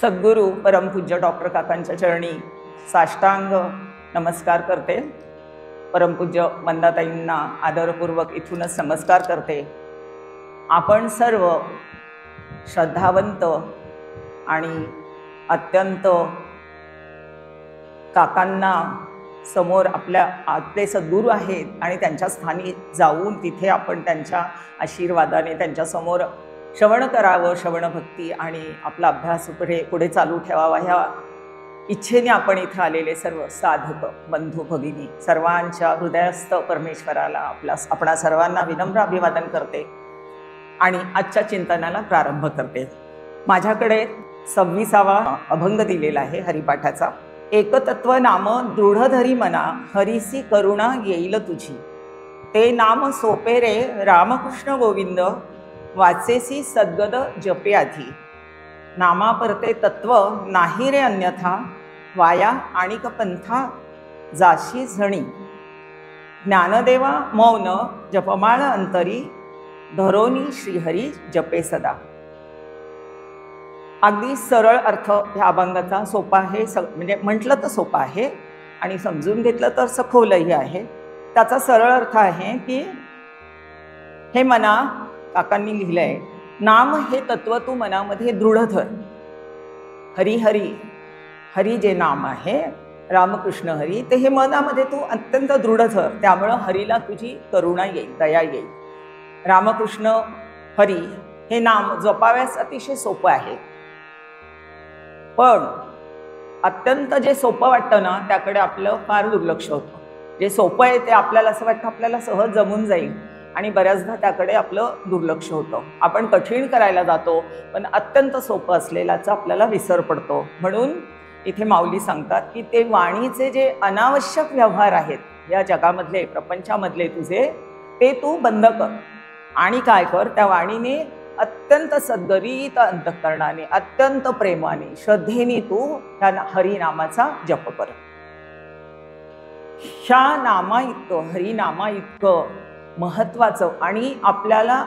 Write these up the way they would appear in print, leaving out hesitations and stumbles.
सद्गुरू परमपूज्य डॉक्टर काकांच्या चरणी साष्टांग नमस्कार करते। परमपूज्य मंदाताईंना आदरपूर्वक इथूनच नमस्कार करते। आपण सर्व श्रद्धावंत आणि अत्यंत काकांना समोर आपले सद्गुरू आहेत आणि त्यांच्या स्थानी जाऊन तिथे आपण त्यांच्या आशीर्वादाने त्यांच्या समोर श्रवण करावं, श्रवण भक्ती आणि आपला अभ्यास पुढे चालू ठेवावा ह्या इच्छेने आपण इथे आलेले सर्व साधक बंधू भगिनी सर्वांच्या हृदयस्थ परमेश्वराला आपणा सर्वांना विनम्र अभिवादन करते आणि आजच्या चिंतनाला प्रारंभ करते। माझ्याकडे 26वा अभंग दिलेला आहे हरिपाठाचा। एकतत्व नाम दृढ धरी मना, हरीसी करुणा येईल तुझी। ते नाम सोपे रे रामकृष्ण गोविंद, वाचेसी सद्गद जपे आधी। नामा परते तत्व नाही रे अन्यथा, वाया आणिक पंथा जाशी झणी। ज्ञानदेवा मौन जपमाळ अंतरी, धरोनी श्रीहरी जपे सदा। अगदी सरळ अर्थ ह्या अभंगाचा सोपा आहे, म्हणजे म्हटलं तर सोपा आहे आणि समजून घेतलं तर सखोलही आहे। त्याचा सरळ अर्थ आहे की हे मना, काकांनी लिहिलंय, नाम हे तत्व तू मनामध्ये दृढ धर। हरी हरी हरी जे नाम आहे रामकृष्ण हरी, ते हे मनामध्ये तू अत्यंत दृढ धर, त्यामुळं हरीला तुझी करुणा येईल, दया येईल। रामकृष्ण हरी हे नाम जपाव्यास अतिशय सोपं आहे, पण अत्यंत जे सोपं वाटतं ना त्याकडे आपलं फार दुर्लक्ष होतं। जे सोपं आहे ते आपल्याला असं वाटतं आपल्याला सहज जमून जाईल आणि बऱ्याचदा त्याकडे आपलं दुर्लक्ष होतं। आपण कठीण करायला जातो पण अत्यंत सोपं असलेल्याचा आपल्याला विसर पडतो। म्हणून इथे माऊली सांगतात की ते वाणीचे जे अनावश्यक व्यवहार आहेत या जगामधले प्रपंचामधले तुझे, ते तू बंद कर आणि काय कर, त्या वाणीने अत्यंत सद्गरीत अंतःकरणाने अत्यंत प्रेमाने श्रद्धेने तू त्या हरिनामाचा जप कर। ह्या नामा इतकं, हरिनामा इतकं महत्वाचं आणि आपल्याला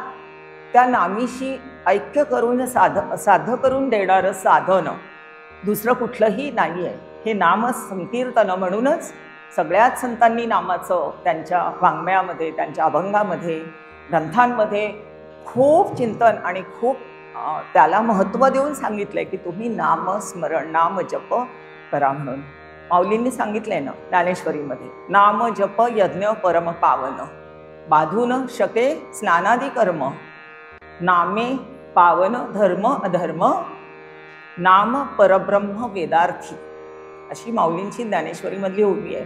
त्या नामीशी ऐक्य करून साध्य करून देणारं साधन दुसरं कुठलंही नाही आहे। हे नाम संकीर्तन म्हणूनच सगळ्याच संतांनी नामाचं त्यांच्या वाङ्मयामध्ये, त्यांच्या अभंगामध्ये, ग्रंथांमध्ये खूप चिंतन आणि खूप त्याला महत्त्व देऊन सांगितलंय की तुम्ही नामस्मरण नाम जप करा म्हणून। माऊलींनी सांगितलंय ना ज्ञानेश्वरीमध्ये, नाम जप यज्ञ परम पावन, बाधून शके स्नानादी कर्म। नामे पावन धर्म अधर्म, नाम परब्रह्म वेदार्थी, अशी माऊलींची ज्ञानेश्वरीमधली ओवी आहे।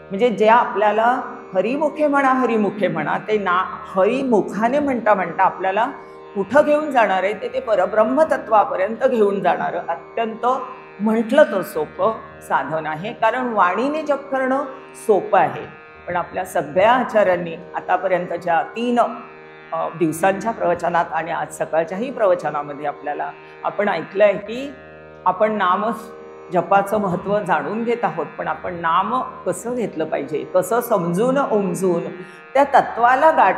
म्हणजे जे आपल्याला हरिमुखे म्हणा हरिमुखे म्हणा, ते हरिमुखाने म्हणता म्हणता आपल्याला कुठं घेऊन जाणार आहे ते परब्रह्म तत्वापर्यंत घेऊन जाणारं अत्यंत म्हटलं तर सोपं साधन आहे। कारण वाणीने जप करणं सोपं आहे, पण आपल्या सगळ्या आचार्यांनी आतापर्यंतच्या 3 दिवसांच्या प्रवचनात आणि आज सकाळच्याही प्रवचनामध्ये आपण ऐकलंय की आपण नाम जपाचं महत्त्व जाणून घेत आहोत, पण आपण नाम कसं घेतलं पाहिजे, कसं समजून उमजून त्या तत्वाला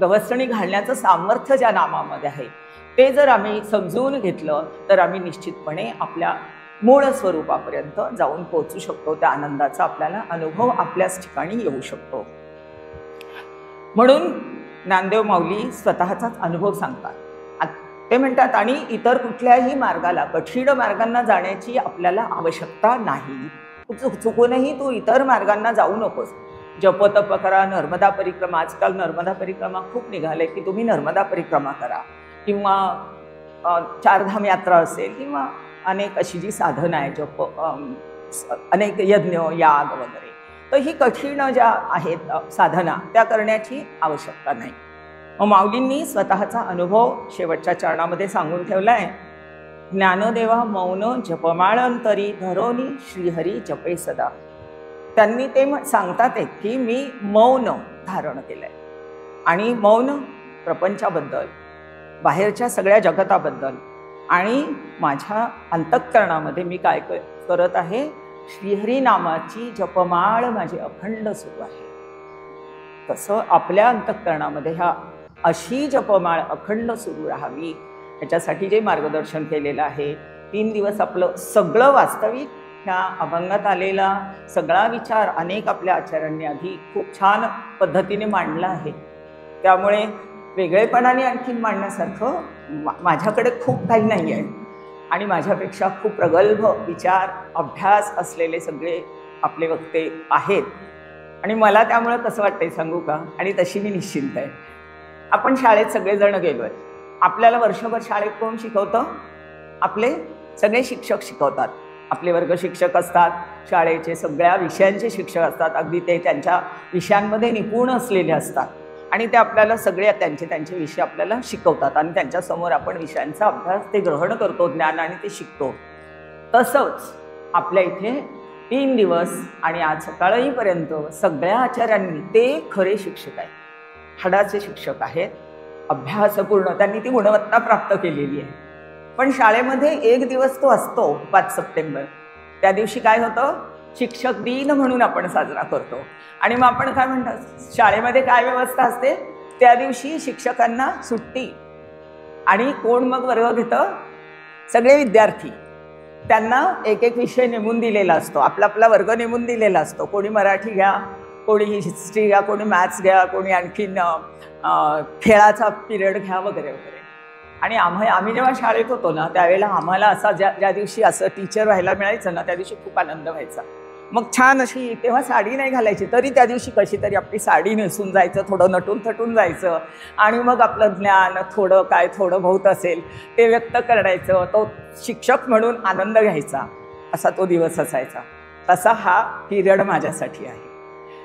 गवसणी घालण्याचं सामर्थ्य ज्या नामामध्ये आहे ते जर आम्ही समजून घेतलं तर आम्ही निश्चितपणे आपल्या मूळ स्वरूपापर्यंत जाऊन पोहोचू शकतो। त्या आनंदाचा आपल्याला अनुभव आपल्याच ठिकाणी येऊ शकतो। म्हणून ज्ञानदेव माऊली स्वतःचाच अनुभव सांगतात। ते म्हणतात, आणि इतर कुठल्याही मार्गाला, कठीण मार्गांना जाण्याची आपल्याला आवश्यकता नाही। चुकूनही तू इतर मार्गांना जाऊ नकोस। जप तप करा, नर्मदा परिक्रमा, आजकाल नर्मदा परिक्रमा खूप निघाले की तुम्ही नर्मदा परिक्रमा करा, किंवा 4 धाम यात्रा असेल, किंवा अनेक अशी जी साधनं आहे, जप, अनेक यज्ञ याग वगैरे, तर ही कठीण ज्या आहेत साधना त्या करण्याची आवश्यकता नाही। माऊलींनी स्वतःचा अनुभव शेवटच्या चरणामध्ये सांगून ठेवलाय। ज्ञानदेवा मौन जपमाळ अंतरी, धरोनी श्रीहरी जपे सदा। त्यांनी ते सांगतात की मी मौन धारण केलंय आणि मौन प्रपंचाबद्दल, बाहेरच्या सगळ्या जगताबद्दल आणि माझ्या अंतःकरणामध्ये मी काय करत आहे, श्रीहरी नामाची जपमाळ माझी अखंड सुरू आहे। तसं आपल्या अंतःकरणामध्ये ह्या अशी जपमाळ अखंड सुरू राहावी, याच्यासाठी जे मार्गदर्शन केलेलं आहे 3 दिवस आपलं सगळं वास्तविक ह्या अभंगात आलेला सगळा विचार अनेक आपल्या आचार्यांनी आधी खूप छान पद्धतीने मांडला आहे. त्यामुळे वेगळेपणाने आणखीन मांडण्यासारखं माझ्याकडे खूप काही नाही आहे आणि माझ्यापेक्षा खूप प्रगल्भ विचार अभ्यास असलेले सगळे आपले वक्ते आहेत आणि मला त्यामुळे कसं वाटतंय सांगू का, आणि तशी मी निश्चिंत आहे. आपण शाळेत सगळेजण गेलो आहे. आपल्याला वर्षभर शाळेत कोण शिकवतं? आपले सगळे शिक्षक शिकवतात. आपले वर्ग शिक्षक असतात, शाळेचे सगळ्या विषयांचे शिक्षक असतात, अगदी ते त्यांच्या विषयांमध्ये निपुण असलेले असतात आणि ते आपल्याला सगळे त्यांचे विषय आपल्याला शिकवतात आणि त्यांच्यासमोर आपण विषयांचा अभ्यास ते ग्रहण करतो, ज्ञान, आणि ते शिकतो. तसंच आपल्या इथे 3 दिवस आणि आज सकाळीपर्यंत सगळ्या आचार्यांनी ते खरे शिक्षक आहेत, हाडाचे शिक्षक आहेत, अभ्यासपूर्ण त्यांनी ती गुणवत्ता प्राप्त केलेली आहे. पण शाळेमध्ये एक दिवस तो असतो 5 सप्टेंबर. त्या दिवशी काय होतं? शिक्षक दिन म्हणून आपण साजरा करतो. आणि मग आपण काय म्हणतात, शाळेमध्ये काय व्यवस्था असते? त्या दिवशी शिक्षकांना सुट्टी. आणि कोण मग वर्ग घेतं? सगळे विद्यार्थी. त्यांना एक एक विषय नेमून दिलेला असतो, आपला आपला वर्ग नेमून दिलेला असतो. कोणी मराठी घ्या, कोणी हिस्ट्री घ्या, कोणी मॅथ्स घ्या, कोणी आणखीन खेळाचा पिरियड घ्या, वगैरे वगैरे. आणि आम्ही जेव्हा शाळेत होतो ना, त्यावेळेला आम्हाला असा ज्या दिवशी असं टीचर व्हायला मिळायचं ना, त्या दिवशी खूप आनंद व्हायचा. मग छान अशी, तेव्हा साडी नाही घालायची तरी त्या दिवशी कशी तरी आपली साडी नेसून जायचं, थोडं नटून थटून जायचं आणि मग आपलं ज्ञान थोडं बहुत असेल ते व्यक्त करायचं. तो शिक्षक म्हणून आनंद घ्यायचा, असा तो दिवस असायचा. तसा हा पिरियड माझ्यासाठी आहे.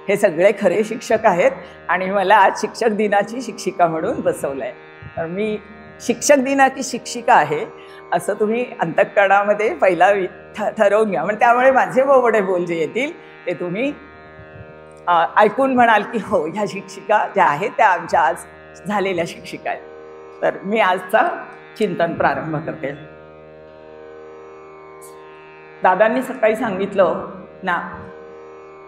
हे सगळे खरे शिक्षक आहेत आणि मला आज शिक्षक दिनाची शिक्षिका म्हणून बसवलं आहे. तर मी शिक्षक दिनाची शिक्षिका आहे असं तुम्ही अंतःकरणामध्ये पहिला ठरवून घ्या. म्हणजे त्यामुळे माझे बोबडे बोल जे येतील ते तुम्ही ऐकून म्हणाल की हो, ह्या शिक्षिका ज्या आहेत त्या आमच्या आज झालेल्या शिक्षिका आहेत. तर मी आजचा चिंतन प्रारंभ करते. दादांनी सकाळी सांगितलं ना,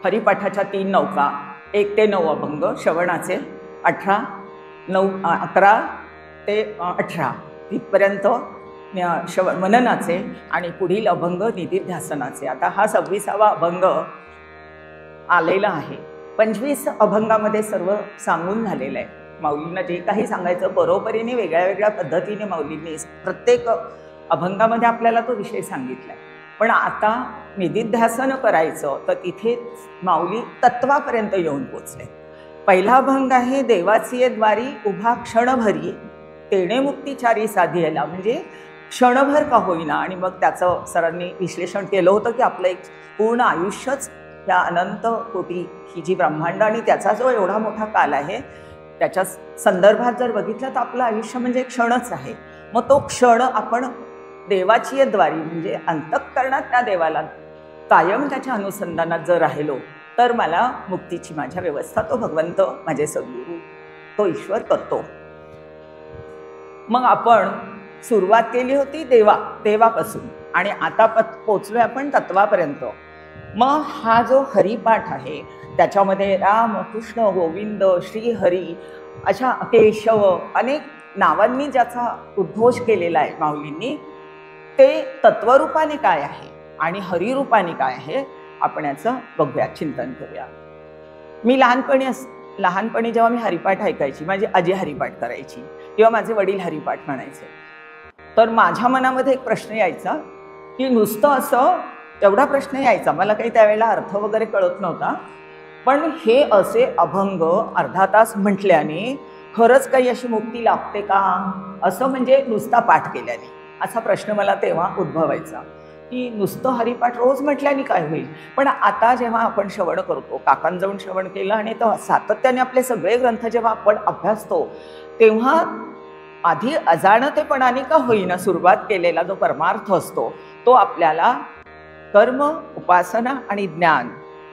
हरिपाठाच्या 3 नौका, 1 ते 9 अभंग श्रवणाचे, 11 ते 18 इथपर्यंत मननाचे आणि पुढील अभंग निधिध्यासनाचे. आता हा 26वा अभंग आलेला आहे. 25 अभंगामध्ये सर्व सांगून झालेलं आहे. माऊलींना जे काही सांगायचं बरोबरीने वेगळ्या वेगळ्या पद्धतीने माऊलींनी प्रत्येक अभंगामध्ये आपल्याला तो विषय सांगितला आहे. पण आता निधिध्यासन करायचं तर तिथे माऊली तत्वापर्यंत येऊन पोचले. पहिला अभंग आहे, देवाची द्वारी उभा क्षणभरी तेणे मुक्तिचारी साधियला. म्हणजे क्षणभर का होईना. आणि मग त्याचं सरांनी विश्लेषण केलं होतं की आपलं एक पूर्ण आयुष्यच त्या अनंत कोटी ही जी ब्रह्मांड आणि त्याचा जो एवढा मोठा काल आहे त्याच्या संदर्भात जर बघितलं तर आपलं आयुष्य म्हणजे एक क्षणच आहे. मग तो क्षण आपण देवाची द्वारी म्हणजे अंतःकरणात त्या देवाला कायम त्याच्या अनुसंधानात जर राहिलो तर मला मुक्तीची माझ्या व्यवस्था तो भगवंत, माझे सद्गुरू, तो ईश्वर करतो. मग आपण सुरुवात केली होती देवापासून आणि आता पोचलोय आपण तत्वापर्यंत. मग हा जो हरिपाठ आहे त्याच्यामध्ये राम, कृष्ण, गोविंद, श्री हरी अशा केशव अनेक नावांनी ज्याचा उद्घोष केलेला आहे माऊलींनी, ते तत्वरूपाने काय आहे आणि हरिरूपाने काय आहे आपण याचं बघूया, चिंतन करूया. मी लहानपणी जेव्हा मी हरिपाठ ऐकायची, माझी आजी हरिपाठ करायची किंवा माझे वडील हरिपाठ म्हणायचे, तर माझ्या मनामध्ये एक प्रश्न यायचा की नुसतं असं, एवढा प्रश्न यायचा. मला काही त्यावेळेला अर्थ वगैरे कळत नव्हता, पण हे असे अभंग अर्धा तास म्हटल्याने खरंच काही अशी मुक्ती लाभते का, असं म्हणजे नुसता पाठ केल्याने, असा प्रश्न मला तेव्हा उद्भवायचा की नुसतं हरिपाठ रोज म्हटल्याने काय होईल. पण आता जेव्हा आपण श्रवण करतो, काकांजवळून श्रवण केलं आणि तो सातत्याने आपले सगळे ग्रंथ जेव्हा आपण अभ्यासतो, तेव्हा आधी अजाणतेपणाने का होईना सुरुवात केलेला जो परमार्थ असतो तो आपल्याला कर्म, उपासना आणि ज्ञान,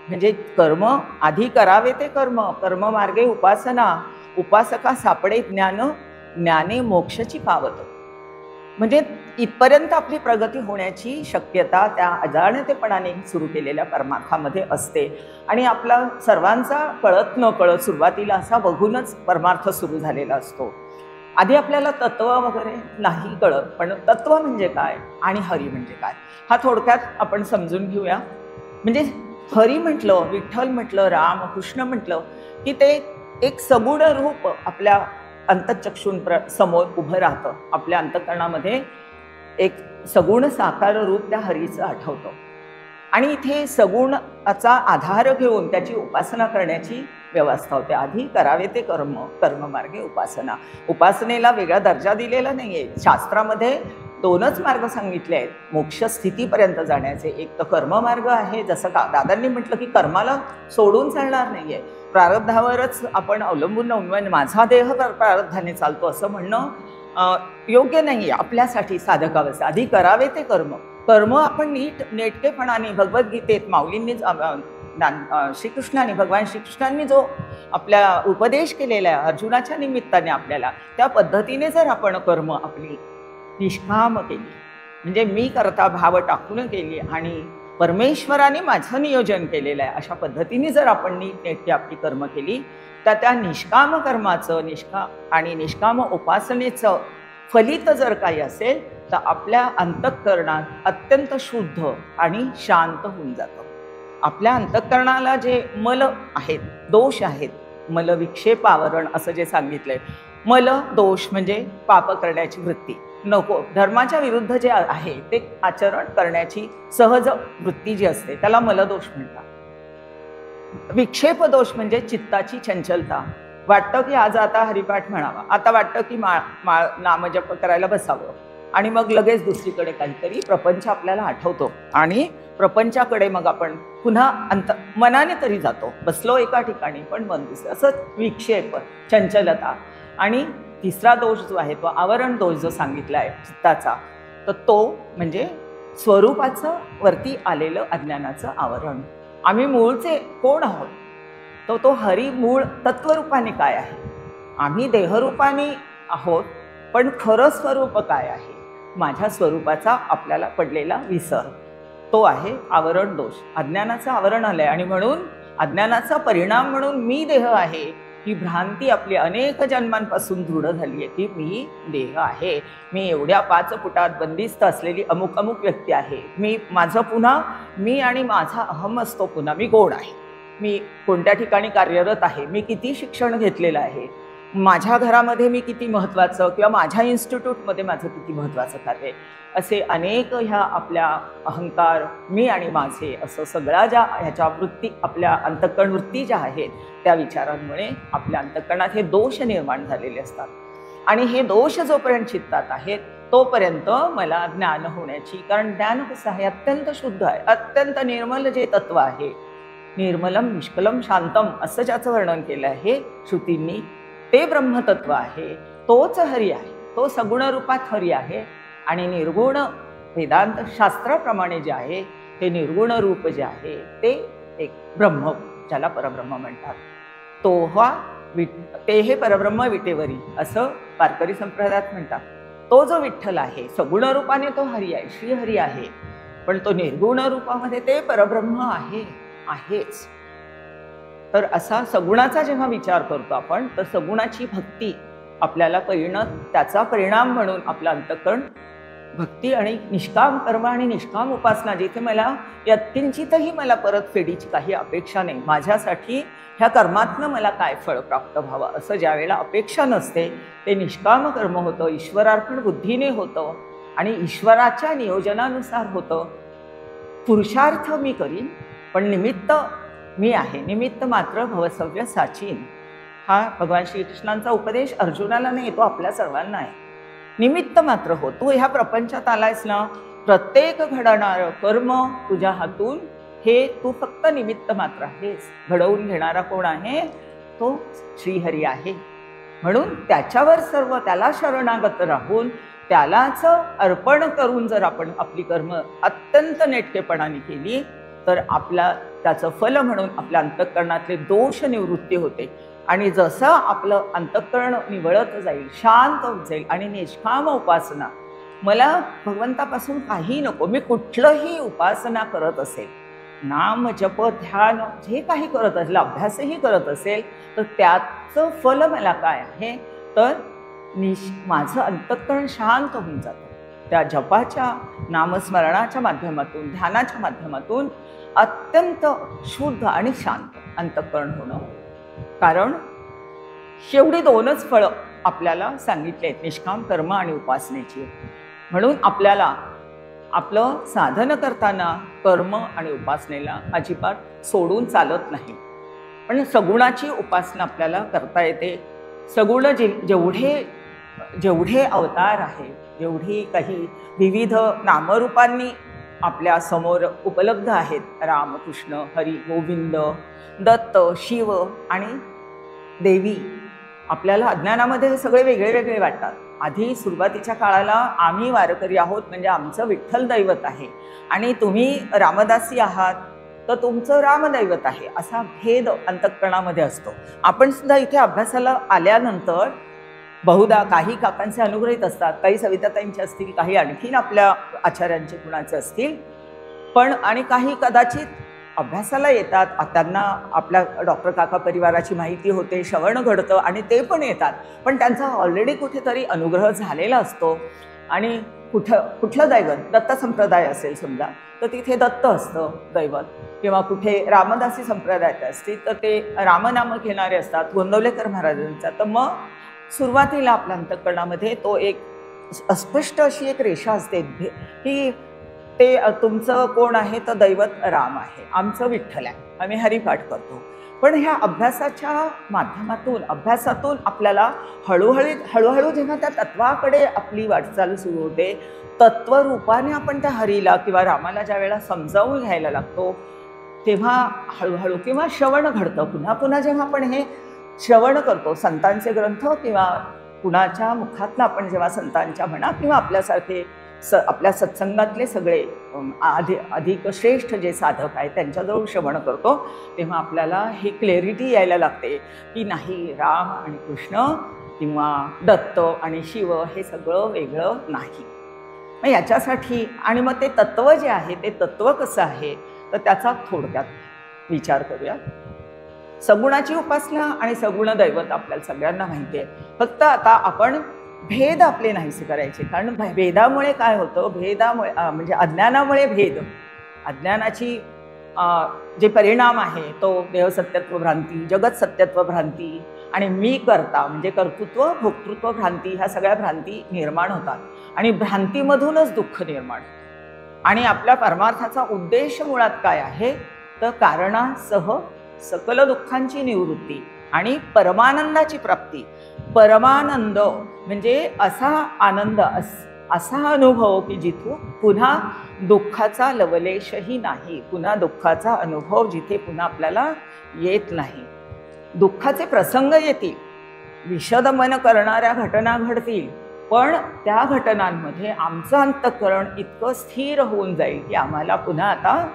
म्हणजे कर्म आधी करावे ते कर्म मार्गे उपासना, उपासका सापडे ज्ञान, ज्ञाने मोक्षची पावत. म्हणजे इथपर्यंत आपली प्रगती होण्याची शक्यता त्या अजाणतेपणाने सुरू केलेल्या परमार्थामध्ये असते. आणि आपला सर्वांचा कळत न कळत सुरुवातीला असा बघूनच परमार्थ सुरू झालेला असतो. आधी आपल्याला तत्व वगैरे नाही कळत, पण तत्व म्हणजे काय आणि हरी म्हणजे काय हा थोडक्यात आपण समजून घेऊया. म्हणजे हरी म्हटलं, विठ्ठल म्हटलं, राम कृष्ण म्हटलं की ते एक सगुण रूप आपल्या अंतःचक्षून समोर उभं राहतं. आपल्या अंतःकरणामध्ये एक सगुण साकार रूप त्या हरीचं आठवतं. आणि इथे सगुणाचा आधार घेऊन त्याची उपासना करण्याची व्यवस्था होते. आधी करावे ते कर्म, कर्ममार्गे उपासना. उपासनेला वेगळा दर्जा दिलेला नाहीये. शास्त्रामध्ये दोनच मार्ग सांगितले आहेत मोक्ष स्थितीपर्यंत जाण्याचे. एक तर कर्ममार्ग आहे, जसं दादांनी म्हटलं की कर्माला सोडून चालणार नाहीये, प्रारब्धावरच आपण अवलंबून राहून माझा देह प्रारब्धाने चालतो असं म्हणणं योग्य नाहीये आपल्यासाठी साधकावस्था. आधी करावे ते कर्म. कर्म आपण नेटकेपणाने भगवद्गीतेत माऊलींनी श्रीकृष्णाने भगवान श्रीकृष्णांनी जो आपल्या उपदेश केलेला आहे अर्जुनाच्या निमित्ताने आपल्याला, त्या पद्धतीने जर आपण कर्म आपली निष्काम केली, म्हणजे मी करता भाव टाकून केली आणि परमेश्वराने माझं नियोजन केलेलं आहे अशा पद्धतीने जर आपण नीटनेटकी आपली कर्म केली, तर त्या निष्काम कर्माचं निष्काम उपासनेचं फलित जर काही असेल तर आपल्या अंतःकरणात अत्यंत शुद्ध आणि शांत होऊन जातं. आपल्या अंतःकरणाला जे मल आहेत, दोष आहेत, मल विक्षेप आवरण असं जे सांगितलंय, मल दोष म्हणजे पाप करण्याची वृत्ती, नको धर्माच्या विरुद्ध जे आहे ते आचरण करण्याची सहज वृत्ती जी असते त्याला मलदोष म्हणतात. विक्षेप दोष म्हणजे चित्ताची चंचलता. वाटतं की आज आता हरिपाठ म्हणावा, आता वाटतं की नामजप करायला बसावं आणि मग लगेच दुसरीकडे काहीतरी प्रपंच आपल्याला आठवतो आणि प्रपंचाकडे मग आपण पुन्हा मनाने तरी जातो, बसलो एका ठिकाणी पण मन दुसरं, असं विक्षेप, चंचलता. आणि तिसरा दोष जो आहे तो आवरण दोष जो सांगितला आहे चित्ताचा, तर तो म्हणजे स्वरूपाचं वरती आलेलं अज्ञानाचं आवरण. आम्ही मूळचे कोण आहोत, तो हरी मूळ तत्वरूपाने काय आहे. आम्ही देहरूपाने आहोत, पण खरं स्वरूप काय आहे, माझ्या स्वरूपाचा आपल्याला पडलेला विसर, तो आहे आवरण दोष. अज्ञानाचं आवरण आलंय आणि म्हणून अज्ञानाचा परिणाम म्हणून मी देह आहे ही भ्रांती आपली अनेक जन्मांपासून दृढ झाली आहे की मी देह आहे, मी एवढ्या 5 फुटात बंदिस्त असलेली अमुक अमुक व्यक्ती आहे, माझं पुन्हा मी आणि माझा अहम असतो, पुन्हा मी गोड आहे, मी कोणत्या ठिकाणी कार्यरत आहे, मी किती शिक्षण घेतलेलं आहे, माझ्या घरामध्ये मी किती महत्त्वाचं किंवा माझ्या इन्स्टिट्यूटमध्ये माझं किती महत्त्वाचं कार्य आहे, असे अनेक ह्या आपल्या अहंकार, मी आणि माझे असं सगळ्या ज्या ह्याच्या वृत्ती आपल्या अंतःकरण वृत्ती ज्या आहेत त्या विचारांमुळे आपल्या अंतःकरणात हे दोष निर्माण झालेले असतात. आणि हे दोष जोपर्यंत चित्तात आहेत तोपर्यंत मला ज्ञान होण्याची, कारण ज्ञान कसं आहे अत्यंत शुद्ध आहे, अत्यंत निर्मल जे तत्व आहे, निर्मलम निष्कलम शांतम असं ज्याचं वर्णन केलं आहे श्रुतींनी, ते ब्रह्मतत्व आहे, तोच हरी आहे, तो सगुण रूपात हरी आहे. आणि निर्गुण वेदांत शास्त्राप्रमाणे जे आहे ते निर्गुण रूप जे आहे ते एक ब्रह्म, ज्याला परब्रह्म म्हणतात, ते हे परब्रह्म विटेवरी असं वारकरी संप्रदायात म्हणतात. तो जो विठ्ठल आहे सगुण रूपाने तो हरी आहे, श्रीहरी आहे, पण तो निर्गुण रूपामध्ये ते परब्रह्म आहेच. तर असा सगुणाचा जेव्हा विचार करतो आपण, तर सगुणाची भक्ती आपल्याला त्याचा परिणाम म्हणून आपलं अंतःकरण भक्ती आणि निष्काम कर्म आणि निष्काम उपासना, जिथे मला यत्किंचितही मला परत फेडीची काही अपेक्षा नाही, माझ्यासाठी ह्या कर्मातनं मला काय फळ प्राप्त व्हावं असं ज्या वेळेला अपेक्षा नसते ते निष्काम कर्म होतं, ईश्वरार्पण बुद्धीने होतं आणि ईश्वराच्या नियोजनानुसार होतं. पुरुषार्थ मी करीन पण निमित्त मी आहे, निमित्त मात्र भवसव्य साचीन, हा भगवान श्रीकृष्णांचा उपदेश अर्जुनाला नाही, तो आपल्या सर्वांना आहे. निमित्त मात्र हो, तू ह्या प्रपंचात आलायस ना, प्रत्येक घडणारं कर्म तुझ्या हातून हे तू फक्त निमित्त मात्र आहेस, घडवून घेणारा कोण आहे, तो श्रीहरी आहे. म्हणून त्याच्यावर सर्व, त्याला शरणागत राहून त्यालाच अर्पण करून जर आपण आपली कर्म अत्यंत नेटकेपणाने केली तर त्याचं फल म्हणून आपल्या अंतःकरणातले दोष निवृत्ती होते. आणि जसं आपलं अंतःकरण निवळत जाईल, शांत होत जाईल आणि निष्काम उपासना, मला भगवंतापासून काही नको, मी कुठलंही उपासना करत असेल, नाम जप ध्यान जे काही करत असेल, अभ्यासही करत असेल, तर त्याचं फल मला काय आहे, तर माझं अंतःकरण शांत होऊन जातं. त्या जपाच्या नामस्मरणाच्या माध्यमातून, ध्यानाच्या माध्यमातून अत्यंत शुद्ध आणि शांत अंतःकरण होणं. कारण शेवटी 2च फळं आपल्याला सांगितले आहेत, निष्काम कर्म आणि उपासनेची. म्हणून आपल्याला आपलं साधन करताना कर्म आणि उपासनेला अजिबात सोडून चालत नाही. पण सगुणाची उपासना आपल्याला करता येते. सगुण जेवढे अवतार आहे, जेवढी काही विविध नामरूपांनी आपल्या समोर उपलब्ध आहेत, राम, कृष्ण, हरी, गोविंद, दत्त, शिव आणि देवी, आपल्याला अज्ञानामध्ये हे सगळे वेगळे वेगळे वाटतात. आधी सुरुवातीच्या काळाला आम्ही वारकरी आहोत म्हणजे आमचं विठ्ठल दैवत आहे आणि तुम्ही रामदासी आहात तर तुमचं रामदैवत आहे, असा भेद अंतःकरणामध्ये असतो. आपण सुद्धा इथे अभ्यासाला आल्यानंतर बहुधा काही काकांचे अनुग्रहित असतात, काही सविताताईंचे असतील, काही आणखीन आपल्या आचार्यांचे कुणाचे असतील, पण आणि काही कदाचित अभ्यासाला येतात, त्यांना आपल्या डॉक्टर काका परिवाराची माहिती होते, श्रवण घडतं आणि ते पण येतात, पण त्यांचा ऑलरेडी कुठेतरी अनुग्रह झालेला असतो. आणि कुठलं दैवत, दत्त संप्रदाय असेल समजा तर तिथे दत्त असतं दैवत, किंवा कुठे रामदासी संप्रदायात असतील तर ते रामनाम घेणारे असतात, गोंदवलेकर महाराजांचा. तर मग सुरुवातीला आपल्या अंतःकरणामध्ये तो एक अस्पष्ट अशी एक रेषा असते की ते तुमचं कोण आहे तर दैवत राम आहे, आमचं विठ्ठल आहे, आम्ही हरिपाठ करतो. पण ह्या अभ्यासातून आपल्याला हळूहळू जेव्हा त्या तत्वाकडे आपली वाटचाल सुरू होते, तत्वरूपाने आपण त्या हरीला किंवा रामाला ज्या वेळेला समजावून घ्यायला लागतो तेव्हा हळूहळू किंवा श्रवण घडतं. पुन्हा पुन्हा जेव्हा आपण हे श्रवण करतो, संतांचे ग्रंथ किंवा कुणाच्या मुखातनं आपण जेव्हा संतांच्या म्हणा किंवा आपल्यासारखे आपल्या सत्संगातले सगळे अधिक श्रेष्ठ जे साधक आहेत त्यांच्याजवळ श्रवण करतो, तेव्हा आपल्याला ही क्लॅरिटी यायला लागते की नाही, राम आणि कृष्ण किंवा दत्त आणि शिव हे सगळं वेगळं नाही. मग याच्यासाठी आणि मग ते तत्व जे आहे ते तत्व कसं आहे तर त्याचा थोडक्यात विचार करूया. सगुणाची उपासना आणि सगुण दैवत आपल्याला सगळ्यांना माहिती आहे. फक्त आता आपण भेद आपले नाहीसे करायचे, कारण भेदामुळे काय होतं, भेदामुळे म्हणजे अज्ञानामुळे भेद, अज्ञानाची जे परिणाम आहे तो देहसत्यत्व भ्रांती, जगत सत्यत्व भ्रांती आणि मी करता म्हणजे कर्तृत्व भोक्तृत्व भ्रांती, ह्या सगळ्या भ्रांती निर्माण होतात आणि भ्रांतीमधूनच दुःख निर्माण होतं. आणि आपल्या परमार्थाचा उद्देश मुळात काय आहे तर कारणासह सकल दुःखांची निवृत्ती आणि परमानंदाची प्राप्ती. परमानंद म्हणजे असा आनंद, असा अनुभव की जिथून पुन्हा दुःखाचा लवलेशही नाही, पुन्हा दुःखाचा अनुभव जिथे पुन्हा आपल्याला येत नाही. दुःखाचे प्रसंग येतील, विषदमन करणाऱ्या घटना घडतील, पण त्या घटनांमध्ये आमचं अंतःकरण इतकं स्थिर होऊन जाईल की आम्हाला पुन्हा आता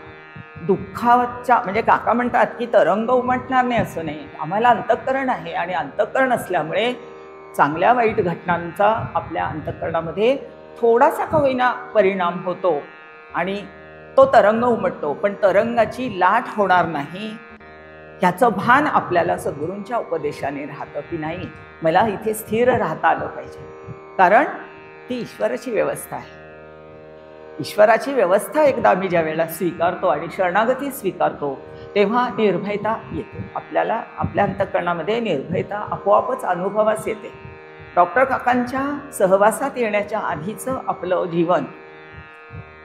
दुःखाच्या म्हणजे काका म्हणतात की तरंग उमटणार नाही असं नाही. आम्हाला अंतःकरण आहे आणि अंतःकरण असल्यामुळे चांगल्या वाईट घटनांचा आपल्या अंतःकरणामध्ये थोडासा का होईना परिणाम होतो आणि तो तरंग उमटतो, पण तरंगाची लाट होणार नाही ह्याचं भान आपल्याला सद्गुरूंच्या उपदेशाने राहतं की नाही, मला इथे स्थिर राहता आलं पाहिजे, कारण ती ईश्वराची व्यवस्था आहे. ईश्वराची व्यवस्था एकदा मी ज्या वेळेला स्वीकारतो आणि शरणागती स्वीकारतो तेव्हा निर्भयता येते आपल्याला, आपल्या अंतःकरणामध्ये निर्भयता आपोआपच अनुभवास येते. डॉक्टर काकांच्या सहवासात येण्याच्या आधीचं आपलं जीवन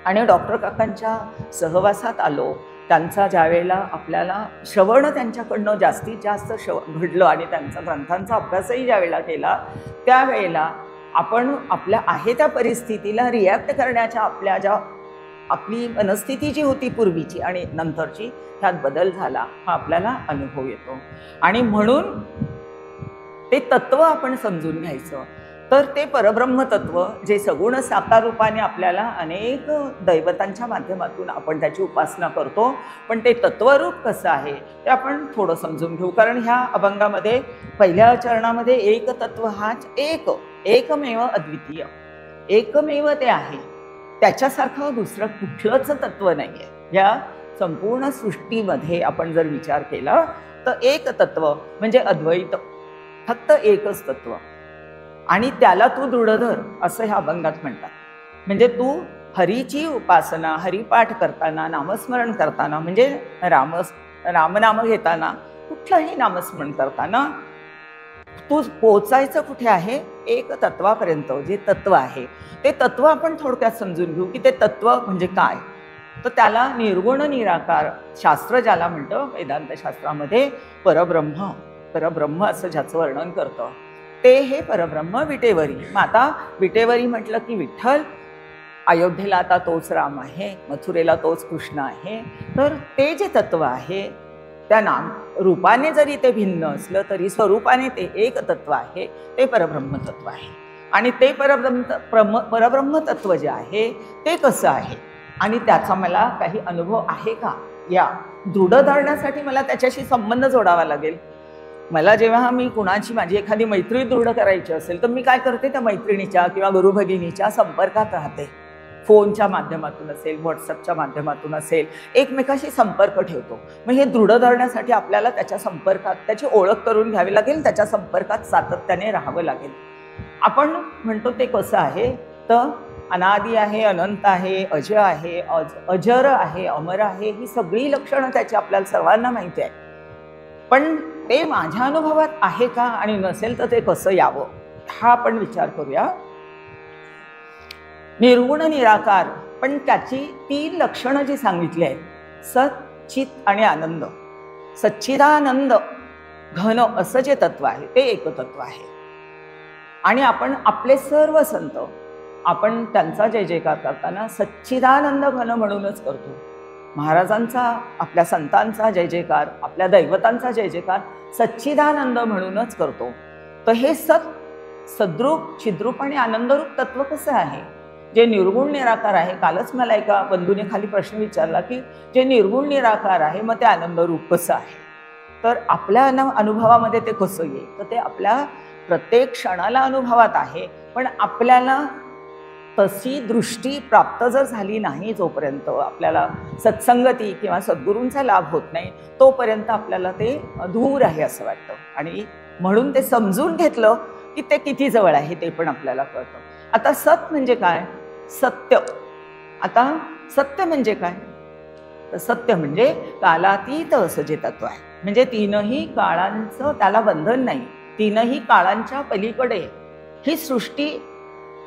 आणि डॉक्टर काकांच्या सहवासात आलो, त्यांचा ज्या वेळेला आपल्याला श्रवण त्यांच्याकडनं जास्तीत जास्त घडलं आणि त्यांचा ग्रंथांचा अभ्यासही ज्या वेळेला केला त्यावेळेला आपण आपल्या आहे त्या परिस्थितीला रिॲक्ट करण्याच्या आपली मनस्थिती जी होती पूर्वीची आणि नंतरची त्यात बदल झाला हा आपल्याला अनुभव येतो. आणि म्हणून ते तत्व आपण समजून घ्यायचं. तर ते परब्रह्म तत्व जे सगुण साकार रूपाने आपल्याला अनेक दैवतांच्या माध्यमातून आपण त्याची उपासना करतो, पण ते तत्वरूप कसं आहे ते आपण थोडं समजून घेऊ. कारण ह्या अभंगामध्ये पहिल्या चरणामध्ये एक तत्व हाच एकमेव अद्वितीय, एकमेव ते आहे, त्याच्यासारखं दुसरं कुठलंच तत्व नाही आहे. या संपूर्ण सृष्टीमध्ये आपण जर विचार केला तर एक तत्व म्हणजे अद्वैत, फक्त एकच तत्व. आणि त्याला तू दृढ धर असं ह्या अभंगात म्हणतात. म्हणजे तू हरीची उपासना, हरिपाठ करताना, नामस्मरण करताना, म्हणजे रामनाम घेताना, कुठलंही नामस्मरण करताना तू पोचायचं कुठे आहे? एक तत्वापर्यंत. जे तत्व आहे ते तत्व आपण थोडक्यात समजून घेऊ की ते तत्व म्हणजे काय. तर त्याला निर्गुण निराकार शास्त्र ज्याला म्हणतं, वेदांत शास्त्रामध्ये परब्रह्म असं ज्याचं वर्णन करतं ते हे परब्रह्म विटेवरी. मग आता विटेवरी म्हटलं की विठ्ठल, अयोध्येला आता तोच राम आहे, मथुरेला तोच कृष्ण आहे. तर ते जे तत्व आहे त्या नाम रूपाने जरी ते भिन्न असलं तरी स्वरूपाने ते एक तत्व आहे, ते परब्रह्म तत्व आहे. आणि ते परब्रह्म तत्व जे आहे ते कसं आहे आणि त्याचा मला काही अनुभव आहे का, या दृढ धरण्यासाठी मला त्याच्याशी संबंध जोडावा लागेल. मला जेव्हा मी कुणाची माझी एखादी मैत्री दृढ करायची असेल तर मी काय करते, त्या मैत्रिणीच्या किंवा गुरुभगिनीच्या संपर्कात राहते. फोनच्या माध्यमातून असेल, व्हॉट्सअपच्या माध्यमातून असेल, एकमेकाशी संपर्क ठेवतो. मग हे दृढ धरण्यासाठी आपल्याला त्याच्या संपर्कात त्याची ओळख करून घ्यावी लागेल, त्याच्या संपर्कात सातत्याने राहावं लागेल. आपण म्हणतो ते कसं आहे, तर अनादि आहे, अनंत आहे, अजर आहे, अमर आहे, ही सगळी लक्षणं त्याची आपल्याला सर्वांना माहिती आहे. पण ते माझ्या अनुभवात आहे का, आणि नसेल तर ते कसं यावं हा आपण विचार करूया. निर्गुण निराकार, पण त्याची 3 लक्षणं जी सांगितली आहेत, सत, चित आणि आनंद. सच्चिदानंद घन असं जे तत्व आहे ते एक तत्व आहे. आणि आपण आपले सर्व संत आपण त्यांचा जय जयकार करताना सच्चिदानंद घन म्हणूनच करतो. महाराजांचा, आपल्या संतांचा जय जयकार, आपल्या दैवतांचा जय जयकार सच्चिदानंद म्हणूनच करतो. तर हे सद्रूप, चिद्रूप आणि आनंदरूप तत्व कसं आहे, जे निर्गुण निराकार आहे. कालच मला एका बंधूने खाली प्रश्न विचारला की जे निर्गुण निराकार आहे मग ते आनंदरूप कसं आहे. तर आपल्या अनुभवामध्ये ते कसं येईल, तर ते आपल्या प्रत्येक क्षणाला अनुभवात आहे. पण आपल्याला तशी दृष्टी प्राप्त जर झाली नाही, जोपर्यंत आपल्याला सत्संगती किंवा सद्गुरूंचा लाभ होत नाही, तोपर्यंत आपल्याला ते दूर आहे असं वाटतं. आणि म्हणून ते समजून घेतलं की ते किती जवळ आहे ते पण आपल्याला कळतं. आता सत म्हणजे काय, सत्य. आता सत्य म्हणजे काय, तर सत्य म्हणजे कालातीत असं जे तत्व आहे. म्हणजे 3ही काळांचं त्याला बंधन नाही, 3ही काळांच्या पलीकडे ही सृष्टी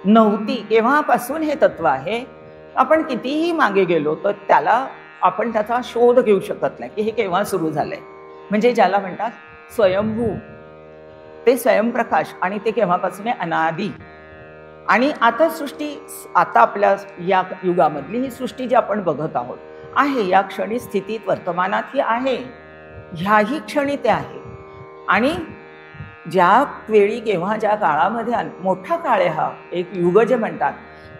नव्हती, केव्हापासून हे तत्व आहे. आपण कितीही मागे गेलो तर त्याला आपण त्याचा शोध घेऊ शकत नाही की हे केव्हा सुरू झालंय. म्हणजे ज्याला म्हणतात स्वयंभू, ते स्वयंप्रकाश, आणि ते केव्हापासून आहे, अनादी. आणि आता सृष्टी, आता आपल्या या युगामधली ही सृष्टी जी आपण बघत आहोत आहे, या क्षणी स्थितीत वर्तमानात ही आहे, ह्याही क्षणी ते आहे. आणि ज्या वेळी केव्हा ज्या काळामध्ये मोठा काळ आहे, हा एक युग जे म्हणतात,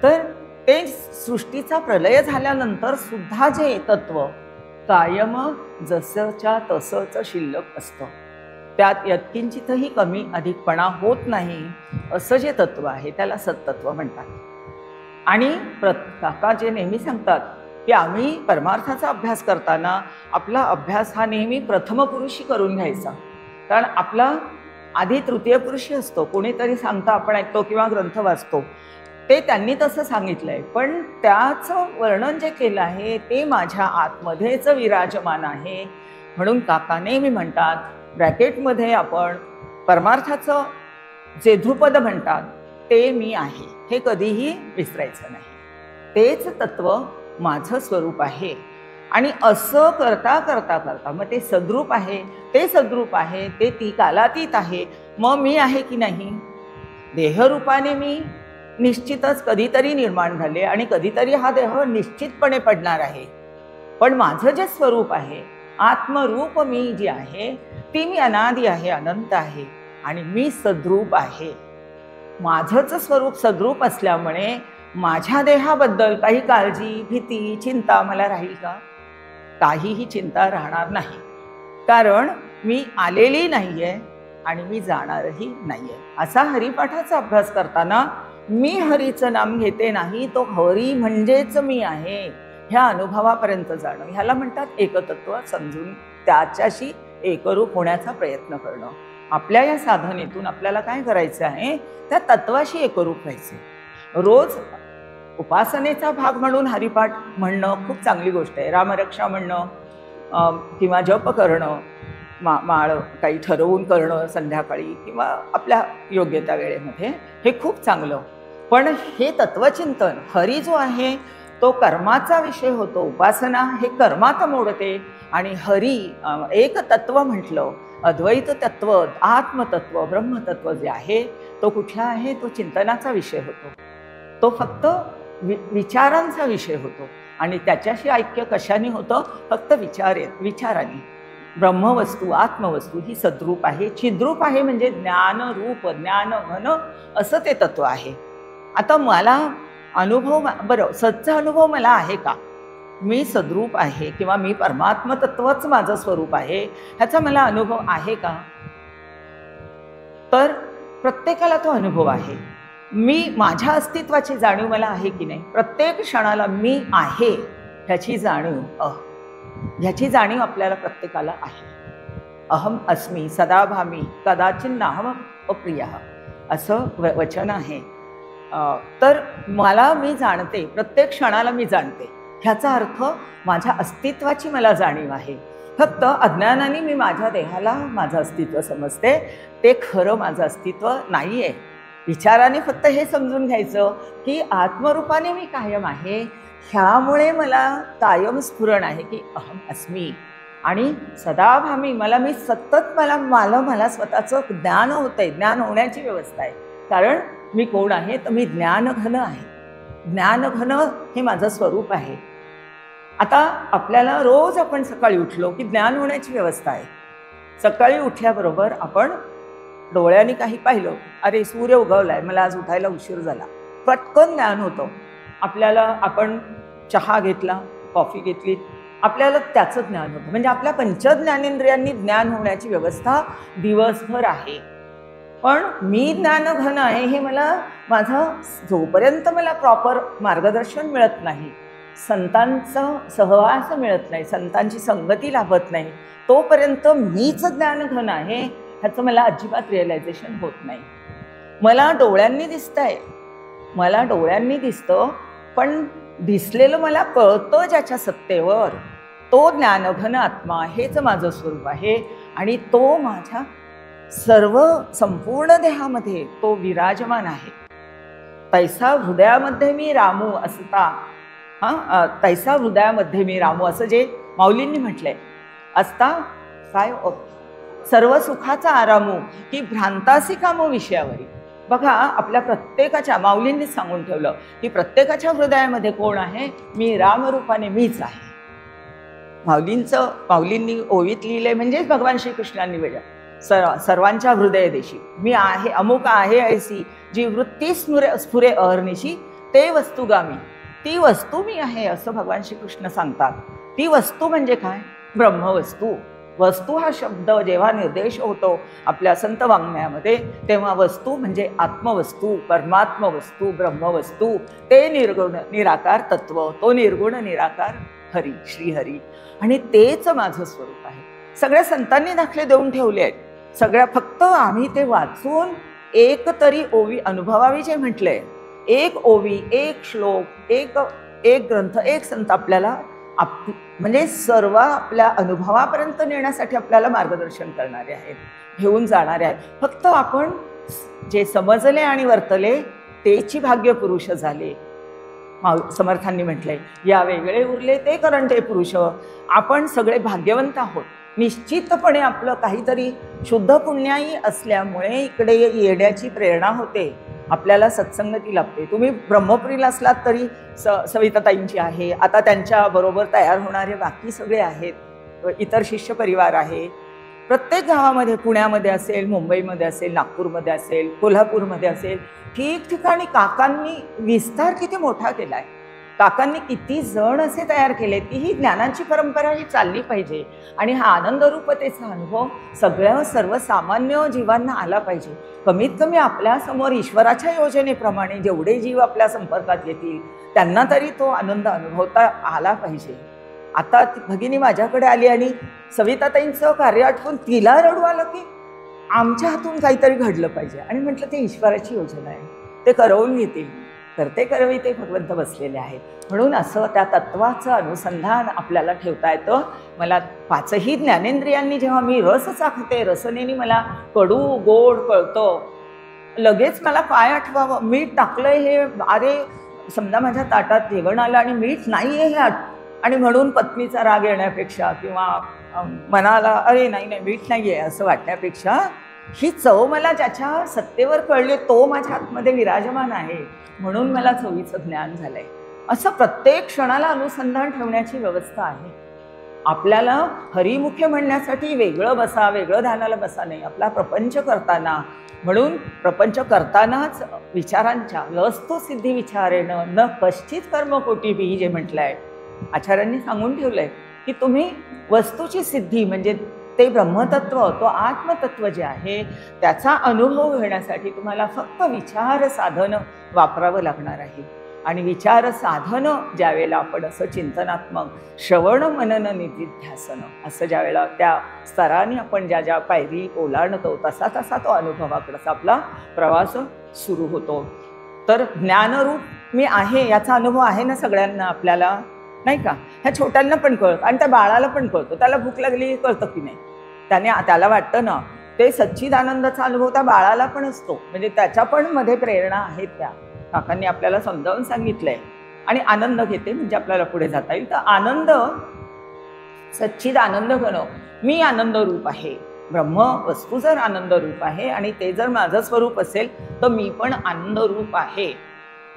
तर ते सृष्टीचा प्रलय झाल्यानंतर सुद्धा जे तत्व कायम जसंच्या तसंच शिल्लक असतं, त्यात यत्किंचितही कमी अधिकपणा होत नाही, असं जे तत्व आहे त्याला सत्तत्व म्हणतात. आणि काका जे नेहमी सांगतात की आम्ही परमार्थाचा अभ्यास करताना आपला अभ्यास हा नेहमी प्रथम पुरुषी करून घ्यायचा. कारण आपला आधी तृतीय पुरुषी असतो, कोणीतरी सांगता आपण ऐकतो किंवा ग्रंथ वाचतो, ते त्यांनी तसं सांगितलंय, पण त्याचं वर्णन जे केलं आहे ते माझ्या आतमध्येच विराजमान आहे. म्हणून काका नेहमी म्हणतात, ब्रॅकेटमध्ये आपण परमार्थाचं जे ध्रुपद म्हणतात ते मी आहे, हे कधीही विसरायचं नाही. तेच तत्व माझं स्वरूप आहे. आणि असं करता करता करता मग ते सद्रूप आहे, ते सद्रूप आहे, ते ती कालातीत आहे. मग मी आहे की नाही, देहरूपाने मी निश्चितच कधीतरी निर्माण झाले आणि कधीतरी हा देह निश्चितपणे पडणार आहे. पण माझं जे स्वरूप आहे, आत्मरूप मी जी आहे, ती मी अनादी आहे, अनंत आहे, आणि मी सद्रूप आहे. माझंच स्वरूप सद्रूप असल्यामुळे माझ्या देहाबद्दल काही काळजी, भीती, चिंता मला राहील का? काहीही चिंता राहणार नाही. कारण मी आलेली नाहीये आणि मी जाणारही नाहीये. असा हरिपाठाचा अभ्यास करताना मी हरीचं नाम घेते नाही, तो हरी म्हणजेच मी आहे, ह्या अनुभवापर्यंत जाणं, ह्याला म्हणतात एकतत्व समजून त्याच्याशी एकरूप होण्याचा प्रयत्न करणं. आपल्या या साधनेतून आपल्याला काय करायचं आहे, त्या तत्वाशी एकरूप व्हायचे. रोज उपासनेचा भाग म्हणून हरिपाठ म्हणणं खूप चांगली गोष्ट आहे. रामरक्षा म्हणणं किंवा जप करणं, माळ काही ठरवून करणं संध्याकाळी किंवा आपल्या योग्य त्या वेळेमध्ये, हे खूप चांगलं. पण हे तत्वचिंतन हरी जो आहे तो कर्माचा विषय होतो. उपासना हे कर्मात मोडते आणि हरी एक तत्व म्हटलं, अद्वैत तत्व, आत्मतत्व, ब्रह्मतत्व जे आहे तो कुठला आहे, तो चिंतनाचा विषय होतो. तो फक्त विचारांचा विषय होतो आणि त्याच्याशी ऐक्य कशाने होतं, फक्त विचाराने. ब्रह्मवस्तू, आत्मवस्तू ही सद्रूप आहे, चिद्रूप आहे, म्हणजे ज्ञानरूप, ज्ञान घन असं ते तत्व आहे. आता मला अनुभव, बरं सच्चा अनुभव मला आहे का, मी सद्रूप आहे किंवा मी परमात्म तत्वच माझं स्वरूप आहे, ह्याचा मला अनुभव आहे का? तर प्रत्येकाला तो अनुभव आहे. मी माझ्या अस्तित्वाची जाणीव मला आहे की नाही? प्रत्येक क्षणाला मी आहे ह्याची जाणीव आपल्याला प्रत्येकाला आहे. अहम अस्मी सदाभामी कदाचिन्नाहम अप्रिय असं वचन आहे. तर मी जाणते, प्रत्येक क्षणाला मी जाणते, ह्याचा अर्थ माझ्या अस्तित्वाची मला जाणीव आहे. फक्त अज्ञानाने मी माझ्या देहाला माझं अस्तित्व समजते, ते खरं माझं अस्तित्व नाही आहे. विचाराने फक्त हे समजून घ्यायचं की आत्मरूपाने मी कायम आहे, ह्यामुळे मला कायम स्फुरण आहे की अहम अस्मी. आणि सदाभामी, मी सतत मला स्वतःचं ज्ञान होतंय, ज्ञान होण्याची व्यवस्था आहे. कारण मी कोण आहे, तर मी ज्ञानघन आहे. ज्ञानघन हे माझं स्वरूप आहे. आता आपल्याला रोज आपण सकाळी उठलो की ज्ञान होण्याची व्यवस्था आहे. सकाळी उठल्याबरोबर आपण डोळ्यांनी काही पाहिलं, अरे सूर्य उगवलाय, मला आज उठायला उशीर झाला, पटकन ज्ञान होतं आपल्याला. आपण चहा घेतला, कॉफी घेतली, आपल्याला त्याचं ज्ञान होतं. म्हणजे आपल्या पंचज्ञानेंद्रियांनी ज्ञान होण्याची व्यवस्था दिवसभर आहे. पण मी ज्ञानघन आहे हे जोपर्यंत मला प्रॉपर मार्गदर्शन मिळत नाही, संतांचा सहवास मिळत नाही, संतांची संगती लाभत नाही, तोपर्यंत मीच ज्ञानघन आहे ह्याचं मला अजिबात रिअलायझेशन होत नाही. मला डोळ्यांनी दिसतं, पण दिसलेलं मला कळतं ज्याच्या सत्तेवर, तो ज्ञानघन आत्मा हेच माझं स्वरूप आहे. आणि तो माझ्या संपूर्ण देहामध्ये तो विराजमान आहे. तैसा हृदयामध्ये मी रामू असता, तैसा हृदयामध्ये मी रामू असं जे माऊलींनी म्हटलंय, असता काय सर्व सुखाचा आरामू की भ्रांतासी कामो विषयावरी. बघा, आपल्या प्रत्येकाच्या, माऊलींनी सांगून ठेवलं की प्रत्येकाच्या हृदयामध्ये कोण आहे, मी रामरूपाने मीच आहे. माऊलींनी ओवीत लिहिलंय, म्हणजेच भगवान श्रीकृष्णांनी वेगळं सर्वांच्या हृदयदेशी मी आहे, अमुक आहे ऐसी जी वृत्ती स्फुरे अहर्निशी, ते वस्तुगामी, ती वस्तू मी आहे असं भगवान श्रीकृष्ण सांगतात. ती वस्तू म्हणजे काय, ब्रह्मवस्तू. वस्तू हा शब्द जेव्हा निर्देश होतो आपल्या संत वाङ्मयामध्ये, तेव्हा वस्तू म्हणजे आत्मवस्तू, परमात्म वस्तू, ब्रह्मवस्तू, ते निर्गुण निराकार तत्व, तो निर्गुण निराकार हरी, श्रीहरी. आणि तेच माझं स्वरूप आहे. सगळ्या संतांनी दाखले देऊन ठेवले आहेत. फक्त आम्ही ते वाचून एक तरी ओवी अनुभवावी जे म्हटलंय, एक ओवी, एक श्लोक, एक ग्रंथ, एक संत आपल्याला म्हणजे सर्व आपल्या अनुभवापर्यंत नेण्यासाठी आपल्याला मार्गदर्शन करणारे आहेत, घेऊन जाणारे आहेत. फक्त आपण जे समजले आणि वर्तले तेची भाग्य पुरुष झाले. समर्थांनी म्हटलंय, या वेगळे उरले ते करंटे पुरुष. आपण सगळे भाग्यवंत आहोत. निश्चितपणे आपलं काहीतरी शुद्ध पुण्याई असल्यामुळे इकडे येण्याची प्रेरणा होते, आपल्याला सत्संगती लाभते. तुम्ही ब्रह्मपुरीला असलात तरी सविताताईंची आहे, आता त्यांच्या बरोबर तयार होणारे बाकी सगळे आहेत, इतर शिष्य परिवार आहे. प्रत्येक गावामध्ये, पुण्यामध्ये असेल, मुंबईमध्ये असेल, नागपूरमध्ये असेल, कोल्हापूरमध्ये असेल, ठिकठिकाणी काकांनी विस्तार किती मोठा केलाय. काकांनी किती जण असे तयार केले की ही ज्ञानाची परंपरा ही चालली पाहिजे आणि हा आनंदरूपतेचा अनुभव सर्वसामान्य जीवांना आला पाहिजे. कमीत कमी आपल्यासमोर ईश्वराच्या योजनेप्रमाणे जेवढे जीव आपल्या संपर्कात येतील त्यांना तरी तो आनंद अनुभवता आला पाहिजे. आता भगिनी माझ्याकडे आली आणि सविताताईंचं कार्य आठवून तिला रडू आलं की आमच्या हातून काहीतरी घडलं पाहिजे. आणि म्हटलं ते ईश्वराची योजना आहे, ते करवून घेतील. करते करवी ते भगवंत बसलेले आहेत. म्हणून असं त्या तत्वाचं अनुसंधान आपल्याला ठेवता येतं. मला पाचही ज्ञानेंद्रियांनी जेव्हा मी रस चाखते, रसनेनी मला कडू गोड कळतं, लगेच मला काय आठवावं, मीठ टाकलंय हे, अरे समजा माझ्या ताटात जेवण आलं आणि मीठ नाही आहे हे, आणि म्हणून पत्नीचा राग येण्यापेक्षा किंवा मनाला अरे नाही नाही मीठ नाही आहे असं वाटण्यापेक्षा, ही चव मला ज्याच्या सत्तेवर कळली तो माझ्या आतमध्ये विराजमान आहे, म्हणून मला चवीचं ज्ञान झालंय. असं प्रत्येक क्षणाला अनुसंधान ठेवण्याची व्यवस्था आहे. आपल्याला हरिमुखे म्हणण्यासाठी वेगळं बसा, वेगळं ध्यानाला बसा नाही. आपला प्रपंच करताना, म्हणून प्रपंच करतानाच विचारांच्या वस्तू सिद्धी विचारेणं न कश्चित कर्म कोटी बी जे म्हटलंय, आचार्यांनी सांगून ठेवलंय की तुम्ही वस्तूची सिद्धी म्हणजे ते ब्रह्मतत्व, तो आत्मतत्व जे आहे त्याचा अनुभव घेण्यासाठी तुम्हाला फक्त विचार साधन वापरावं लागणार आहे. आणि विचार साधन ज्यावेळेला आपण असं चिंतनात्मक श्रवण मनन निधिध्यासन असं ज्यावेळेला त्या स्तराने आपण ज्या ज्या पायरी ओलांडतो तसा तसा तो अनुभवाकडचा आपला प्रवास सुरू होतो. तर ज्ञानरूप मी आहे याचा अनुभव आहे ना सगळ्यांना, आपल्याला नाही का? ह्या छोट्यांना पण कळतं आणि त्या बाळाला पण कळतं. त्याला भूक लागली कळतं की नाही, त्याला वाटतं ना, ते सच्चिदानंदाचा अनुभव त्या बाळाला पण असतो. म्हणजे त्याच्या पण मध्ये प्रेरणा आहेत, त्या काकांनी आपल्याला समजावून सांगितलंय. आणि आनंद घेते म्हणजे आपल्याला पुढे जाता येईल. तर आनंद, सच्चिद आनंद घन, मी आनंद रूप आहे. ब्रह्म वस्तू जर आनंद रूप आहे आणि ते जर माझं स्वरूप असेल तर मी पण आनंद रूप आहे.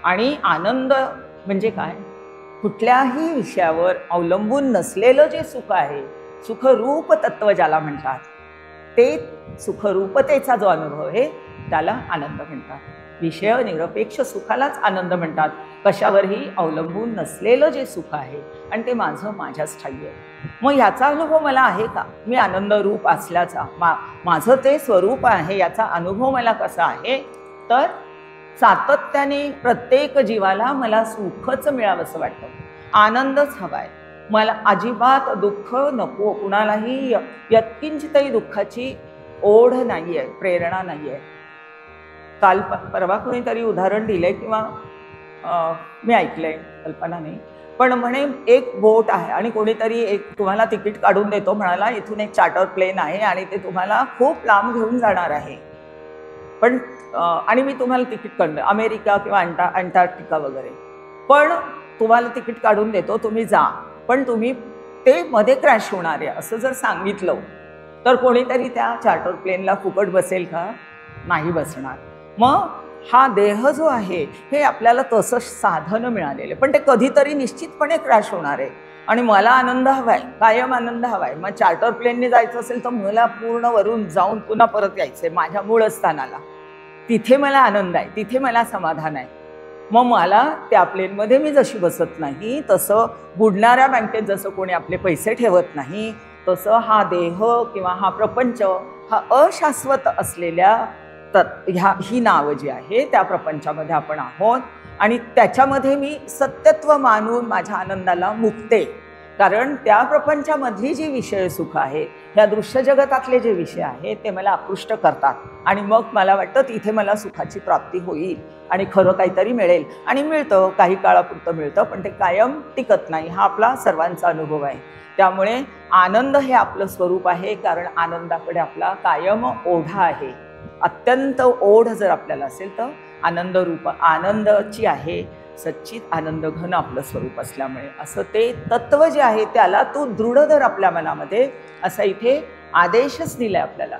आणि आनंद म्हणजे काय? कुठल्याही विषयावर अवलंबून नसलेलं जे सुख आहे, सुखरूप तत्व ज्याला म्हणतात, ते सुखरूपतेचा जो अनुभव आहे त्याला आनंद म्हणतात. विषय निरपेक्ष सुखालाच आनंद म्हणतात. कशावरही अवलंबून नसलेलं जे सुख आहे आणि ते माझ्याच ठायी आहे. मग याचा अनुभव मला आहे का? मी आनंद रूप असल्याचा, माझं ते स्वरूप आहे याचा अनुभव मला कसा आहे? तर सातत्याने प्रत्येक जीवाला मला सुखच मिळावं असं वाटतं, आनंदच हवाय मला. अजिबात दुःख नको, कुणालाही यत्किंचितही दुःखाची ओढ नाही आहे, प्रेरणा नाही आहे. काल परवा कोणीतरी उदाहरण दिलंय किंवा मी ऐकलंय, कल्पना नाही, पण म्हणे एक बोट आहे आणि कोणीतरी एक तुम्हाला तिकीट काढून देतो, म्हणाला इथून एक चार्टर प्लेन आहे आणि ते तुम्हाला खूप लांब घेऊन जाणार आहे, पण आणि मी तुम्हाला तिकीट काढून अमेरिका किंवा अंटार्क्टिका वगैरे, पण तुम्हाला तिकीट काढून देतो, तुम्ही जा, पण तुम्ही ते मध्ये क्रॅश होणार आहे असं जर सांगितलं तर कोणीतरी त्या चार्टर प्लेनला फुकट बसेल का? नाही बसणार. मग हा देह जो आहे हे आपल्याला तसं साधन मिळालेलं, पण ते कधीतरी निश्चितपणे क्रॅश होणार आहे. आणि मला आनंद हवाय, कायम आनंद हवाय. मग चार्टर प्लेनने जायचं असेल तर मला पूर्ण वरून जाऊन पुन्हा परत यायचंय माझ्या मूळ स्थानाला. तिथे मला आनंद आहे, तिथे मला समाधान आहे. मग मला त्या प्लेनमध्ये मी जशी बसत नाही, तसं बुडणाऱ्या बँकेत जसं कोणी आपले पैसे ठेवत नाही, तसं हा देह किंवा हा प्रपंच हा अशाश्वत असलेल्या ही नावं जी आहे त्या प्रपंचामध्ये आपण आहोत. आणि त्याच्यामध्ये मी सत्यत्व मानून माझ्या आनंदाला मुक्ते. कारण त्या प्रपंचामधली जी विषय सुख आहे, ह्या दृश्य जगतातले जे विषय आहेत ते मला आकृष्ट करतात आणि मग मला वाटतं तिथे मला सुखाची प्राप्ती होईल आणि खरं काहीतरी मिळेल. आणि मिळतं, काही काळापुरतं मिळतं, पण ते कायम टिकत नाही. हा आपला सर्वांचा अनुभव आहे. त्यामुळे आनंद हे आपलं स्वरूप आहे, कारण आनंदाकडे आपला कायम ओढा आहे. अत्यंत ओढ जर आपल्याला असेल तर आनंद रूप आनंदाची आहे, सच्चित आनंद घन आपलं स्वरूप असल्यामुळे असं ते तत्व जे आहे त्याला तू दृढ धर आपल्या मनामध्ये, असा इथे आदेशच दिलाय आपल्याला.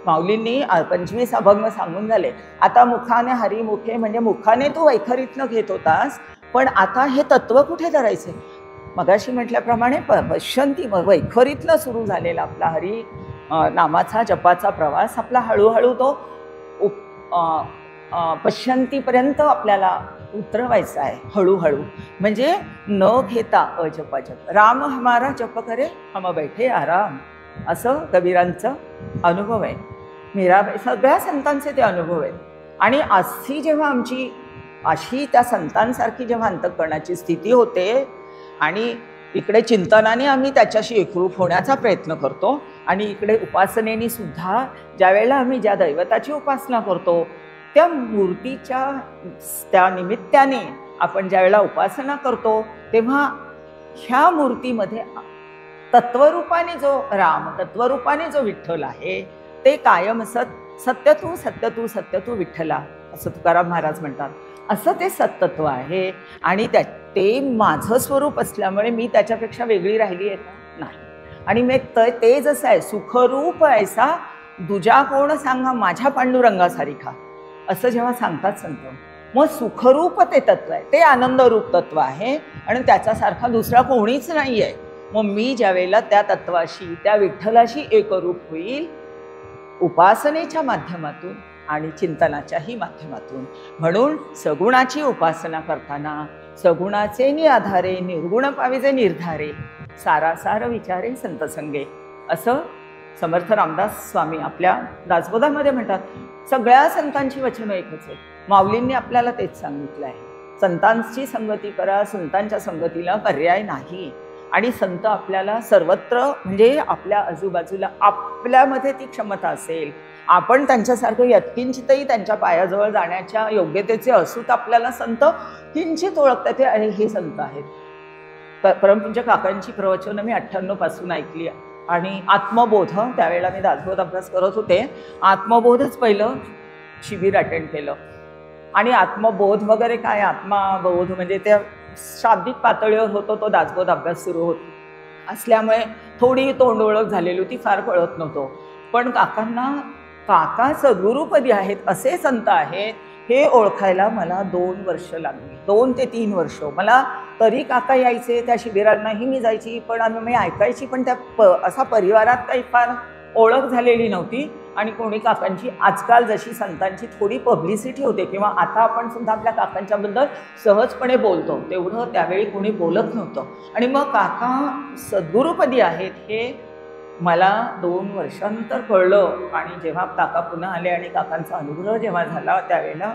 माऊलींनी 25 अभंग सांगून झाले. आता मुखाने हरिमुखे म्हणजे मुखाने तू वैखरीतनं घेत होतास, पण आता हे तत्व कुठे धरायचे? मगाशी म्हटल्याप्रमाणे पश्यंती वैखरीतनं सुरू झालेला आपला हरी नामाचा जपाचा प्रवास आपला हळूहळू तो पश्यंतीपर्यंत आपल्याला उतरवायचा आहे. हळूहळू म्हणजे न घेता अजपाजप. राम हमारा जप करे हम बैठे आराम, असं कबीरांचं अनुभव आहे. मीराबाई सगळ्या संतांचे ते अनुभव आहेत. आणि अशी जेव्हा आमची अशी त्या संतांसारखी जेव्हा अंतःकरणाची स्थिती होते आणि इकडे चिंतनाने आम्ही त्याच्याशी एकरूप होण्याचा प्रयत्न करतो आणि इकडे उपासनेने सुद्धा ज्या वेळेला आम्ही ज्या दैवताची उपासना करतो त्या मूर्तीच्या त्या निमित्ताने आपण ज्या वेळेला उपासना करतो तेव्हा ह्या मूर्तीमध्ये तत्वरूपाने जो राम, तत्वरूपाने जो विठ्ठल आहे ते कायम सत्य तू विठ्ठला असं तुकाराम महाराज म्हणतात. असं ते सत्तत्व आहे आणि ते माझं स्वरूप असल्यामुळे मी त्याच्यापेक्षा वेगळी राहिली आहे का? नाही. आणि मी ते जसं आहे सुखरूप ऐसा दुजा कोण सांगा माझ्या पांडुरंगासारिखा असं जेव्हा सांगतात संत, मग सुखरूप ते तत्व आहे, ते आनंदरूप तत्व आहे आणि त्याच्यासारखा दुसरा कोणीच नाही आहे. मग मी ज्या वेळेला त्या तत्वाशी त्या विठ्ठलाशी एकरूप होईल उपासनेच्या माध्यमातून आणि चिंतनाच्याही माध्यमातून. म्हणून सगुणाची उपासना करताना सगुणाचे आधारे निर्गुण पाविजे निर्धारे सारासार विचारे संत संगे असं समर्थ रामदास स्वामी आपल्या दासबोधामध्ये म्हणतात. सगळ्या संतांची वचनं एकच आहेत. माऊलींनी आपल्याला तेच सांगितलं आहे, संतांची संगती करा, संतांच्या संगतीला पर्याय नाही. आणि संत आपल्याला सर्वत्र म्हणजे आपल्या आजूबाजूला आपल्यामध्ये ती क्षमता असेल, आपण त्यांच्यासारखं यत्किंचितही त्यांच्या पायाजवळ जाण्याच्या योग्यतेचे असूत आपल्याला संत किंचित ओळखतात आणि हे संत आहेत. परमपूज्य काकांची प्रवचनं मी 98 पासून ऐकली आणि आत्मबोध त्यावेळेला मी दासबोध अभ्यास करत होते. आत्मबोधच पहिलं शिबिर अटेंड केलं आणि आत्मबोध वगैरे काय, आत्मबोध म्हणजे त्या शाब्दिक पातळीवर होतो तो दासबोध अभ्यास सुरू होतो असल्यामुळे थोडी तोंड ओळख झालेली होती, फार कळत नव्हतो. पण काका सद्गुरुपदी आहेत असे संत आहेत हे ओळखायला मला 2 वर्ष लागली, 2 ते 3 वर्ष. मला तरी काका यायचे, त्या शिबिरांनाही मी जायची, पण मी ऐकायची, पण त्या असा परिवारात काही फार ओळख झालेली नव्हती. आणि कोणी काकांची आजकाल जशी संतांची थोडी पब्लिसिटी होते किंवा आता आपण सुद्धा आपल्या काकांच्याबद्दल सहजपणे बोलतो, तेवढं त्यावेळी कोणी बोलत नव्हतं. आणि मग काका सद्गुरुपदी आहेत हे मला 2 वर्षांतर कळलं. आणि जेव्हा काका पुन्हा आले आणि काकांचा अनुग्रह जेव्हा झाला त्यावेळेला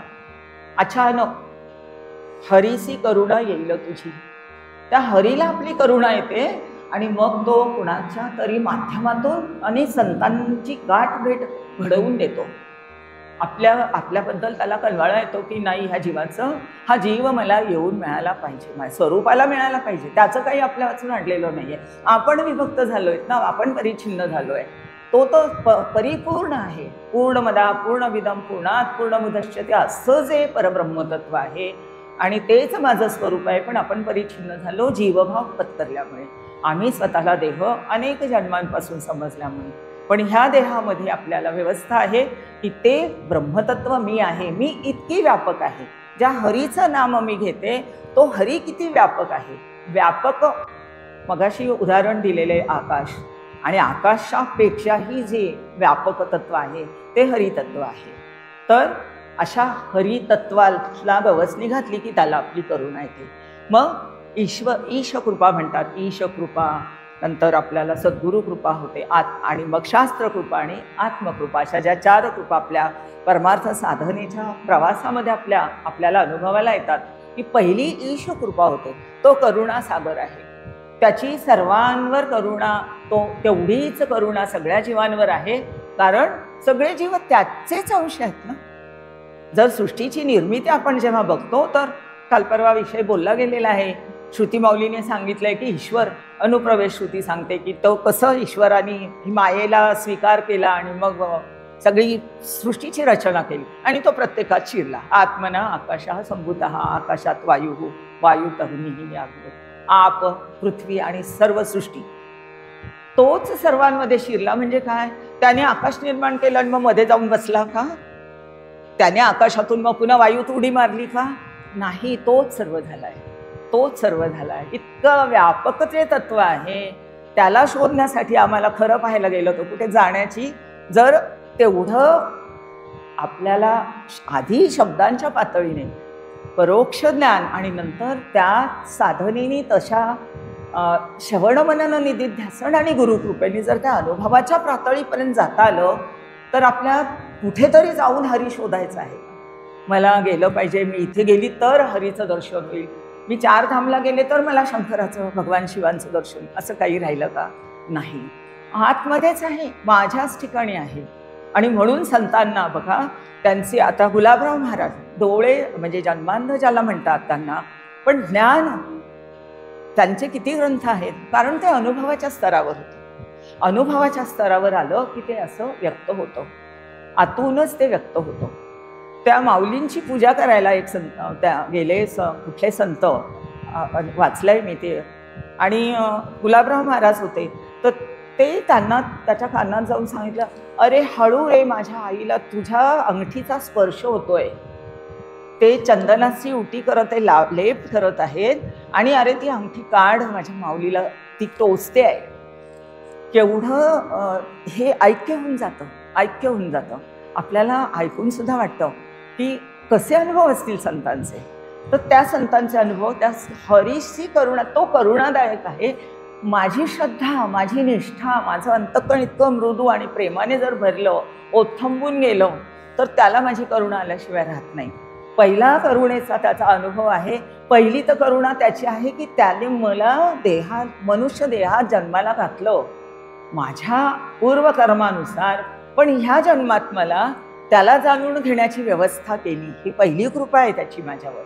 अचानक हरीसी करुणा येईल तुझी, त्या हरीला आपली करुणा येते आणि मग तो कुणाच्या तरी माध्यमातून आणि संतांची गाठ भेट घडवून देतो. आपल्याबद्दल त्याला कळवळा येतो की नाही, ह्या जीवाचं हा जीव मला येऊन मिळाला पाहिजे, माझ्या स्वरूपाला मिळायला पाहिजे. त्याचं काही आपल्या वाचून आणलेलं नाही आहे. आपण विभक्त झालो आहेत ना, आपण परिच्छिन्न झालो आहे. तो परिपूर्ण आहे. पूर्णमदा पूर्णमिदं पूर्णात् पूर्णमुदच्यते असं जे परब्रह्मतत्व आहे आणि तेच माझं स्वरूप आहे. पण आपण परिच्छिन्न झालो जीवभाव पत्करल्यामुळे, आम्ही स्वतःला देह अनेक जन्मांपासून समजल्यामुळे. पण ह्या देहामध्ये आपल्याला व्यवस्था आहे की ते ब्रह्मतत्व मी आहे, मी इतकी व्यापक आहे. ज्या हरीचं नाम मी घेते तो हरी किती व्यापक आहे. व्यापक मगाशी उदाहरण दिलेले आकाश, आणि आकाशापेक्षाही जे व्यापक तत्व आहे ते हरितत्व आहे. तर अशा हरितत्वाला गवसणी घातली की त्याला आपली करुणा येते. मग ईशकृपा म्हणतात, ईशकृपा नंतर आपल्याला सद्गुरु कृपा होते, आणि मग शास्त्रकृपा आणि आत्मकृपा अशा ज्या 4 कृपा आपल्या परमार्थ साधनेच्या प्रवासामध्ये आपल्याला अनुभवायला येतात. की पहिली ईशकृपा होते, तो करुणा सागर आहे. त्याची सर्वांवर करुणा, तो तेवढीच करुणा सगळ्या जीवांवर आहे, कारण सगळे जीव त्याचेच अंश आहेत ना. जर सृष्टीची निर्मिती आपण जेव्हा बघतो तर काल परवा विषय बोलला गेलेला आहे. श्रुती माऊलीने सांगितलंय की ईश्वर अनुप्रवेश श्रुती सांगते की तो कसं ईश्वराने मायेला स्वीकार केला आणि मग सगळी सृष्टीची रचना केली आणि तो प्रत्येकात शिरला. आत्मना आकाशः संभूतः, आकाशात वायुत अग्निः आप पृथ्वी आणि सर्व सृष्टी, तोच सर्वांमध्ये शिरला. म्हणजे काय, त्याने आकाश निर्माण केलं आणि मग मध्ये जाऊन बसला का? त्याने आकाशातून मग पुन्हा वायूत उडी मारली का? नाही, तोच सर्व झालाय, तोच सर्व झालाय. इतकं व्यापक ते तत्व आहे. त्याला शोधण्यासाठी आम्हाला खरं पाहायला गेलं तर कुठे जाण्याची, जर तेवढं आपल्याला आधी शब्दांच्या पातळीने परोक्ष ज्ञान आणि नंतर त्या साधनेने तशा श्रवण निधी ध्यासन आणि गुरुकृपेने जर त्या अनुभवाच्या पातळीपर्यंत जाता आलं तर आपल्या कुठेतरी जाऊन हरी शोधायचं आहे. मला गेलं पाहिजे, मी इथे गेली तर हरीचं दर्शन होईल, मी 4 धामला गेले तर मला शंकराचं, भगवान शिवांचं दर्शन असं काही राहिलं का? नाही. आतमध्येच आहे, माझ्याच ठिकाणी आहे. आणि म्हणून संतांना बघा, त्यांचे आता गुलाबराव महाराज डोळे म्हणजे जन्मांध ज्याला म्हणतात त्यांना, पण ज्ञान त्यांचे किती ग्रंथ आहेत, कारण ते अनुभवाच्या स्तरावर होतं. अनुभवाच्या स्तरावर आलं की ते असं व्यक्त होतं, आतूनच ते व्यक्त होतं. त्या माऊलींची पूजा करायला एक संत त्या गेले, कुठले संत वाचलंय मी ते, आणि गुलाबराव महाराज होते. तर ते त्यांना त्याच्या कानात जाऊन सांगितलं, अरे हळू रे माझ्या आईला, तुझ्या अंगठीचा स्पर्श होतोय. ते चंदनाची उटी करत आहे, लेप करत आहेत, आणि अरे ती अंगठी काढ, माझ्या माऊलीला ती टोचते आहे. केवढं हे ऐक्य होऊन जातं, ऐक्य होऊन जातं. आपल्याला ऐकून सुद्धा वाटतं की कसे अनुभव असतील संतांचे. तर त्या संतांचे अनुभव, त्या हरीची करुणा, तो करुणादायक आहे. माझी श्रद्धा, माझी निष्ठा, माझं अंतःकरण इतकं मृदू आणि प्रेमाने जर भरलं, ओथंबून गेलं, तर त्याला माझी करुणा आल्याशिवाय राहत नाही. पहिला करुणेचा त्याचा अनुभव आहे. पहिली तर करुणा त्याची आहे की त्याने मला मनुष्य देहात जन्माला घातलं माझ्या पूर्वकर्मानुसार, पण ह्या जन्मात मला त्याला जाणून घेण्याची व्यवस्था केली. ही पहिली कृपा आहे त्याची माझ्यावर.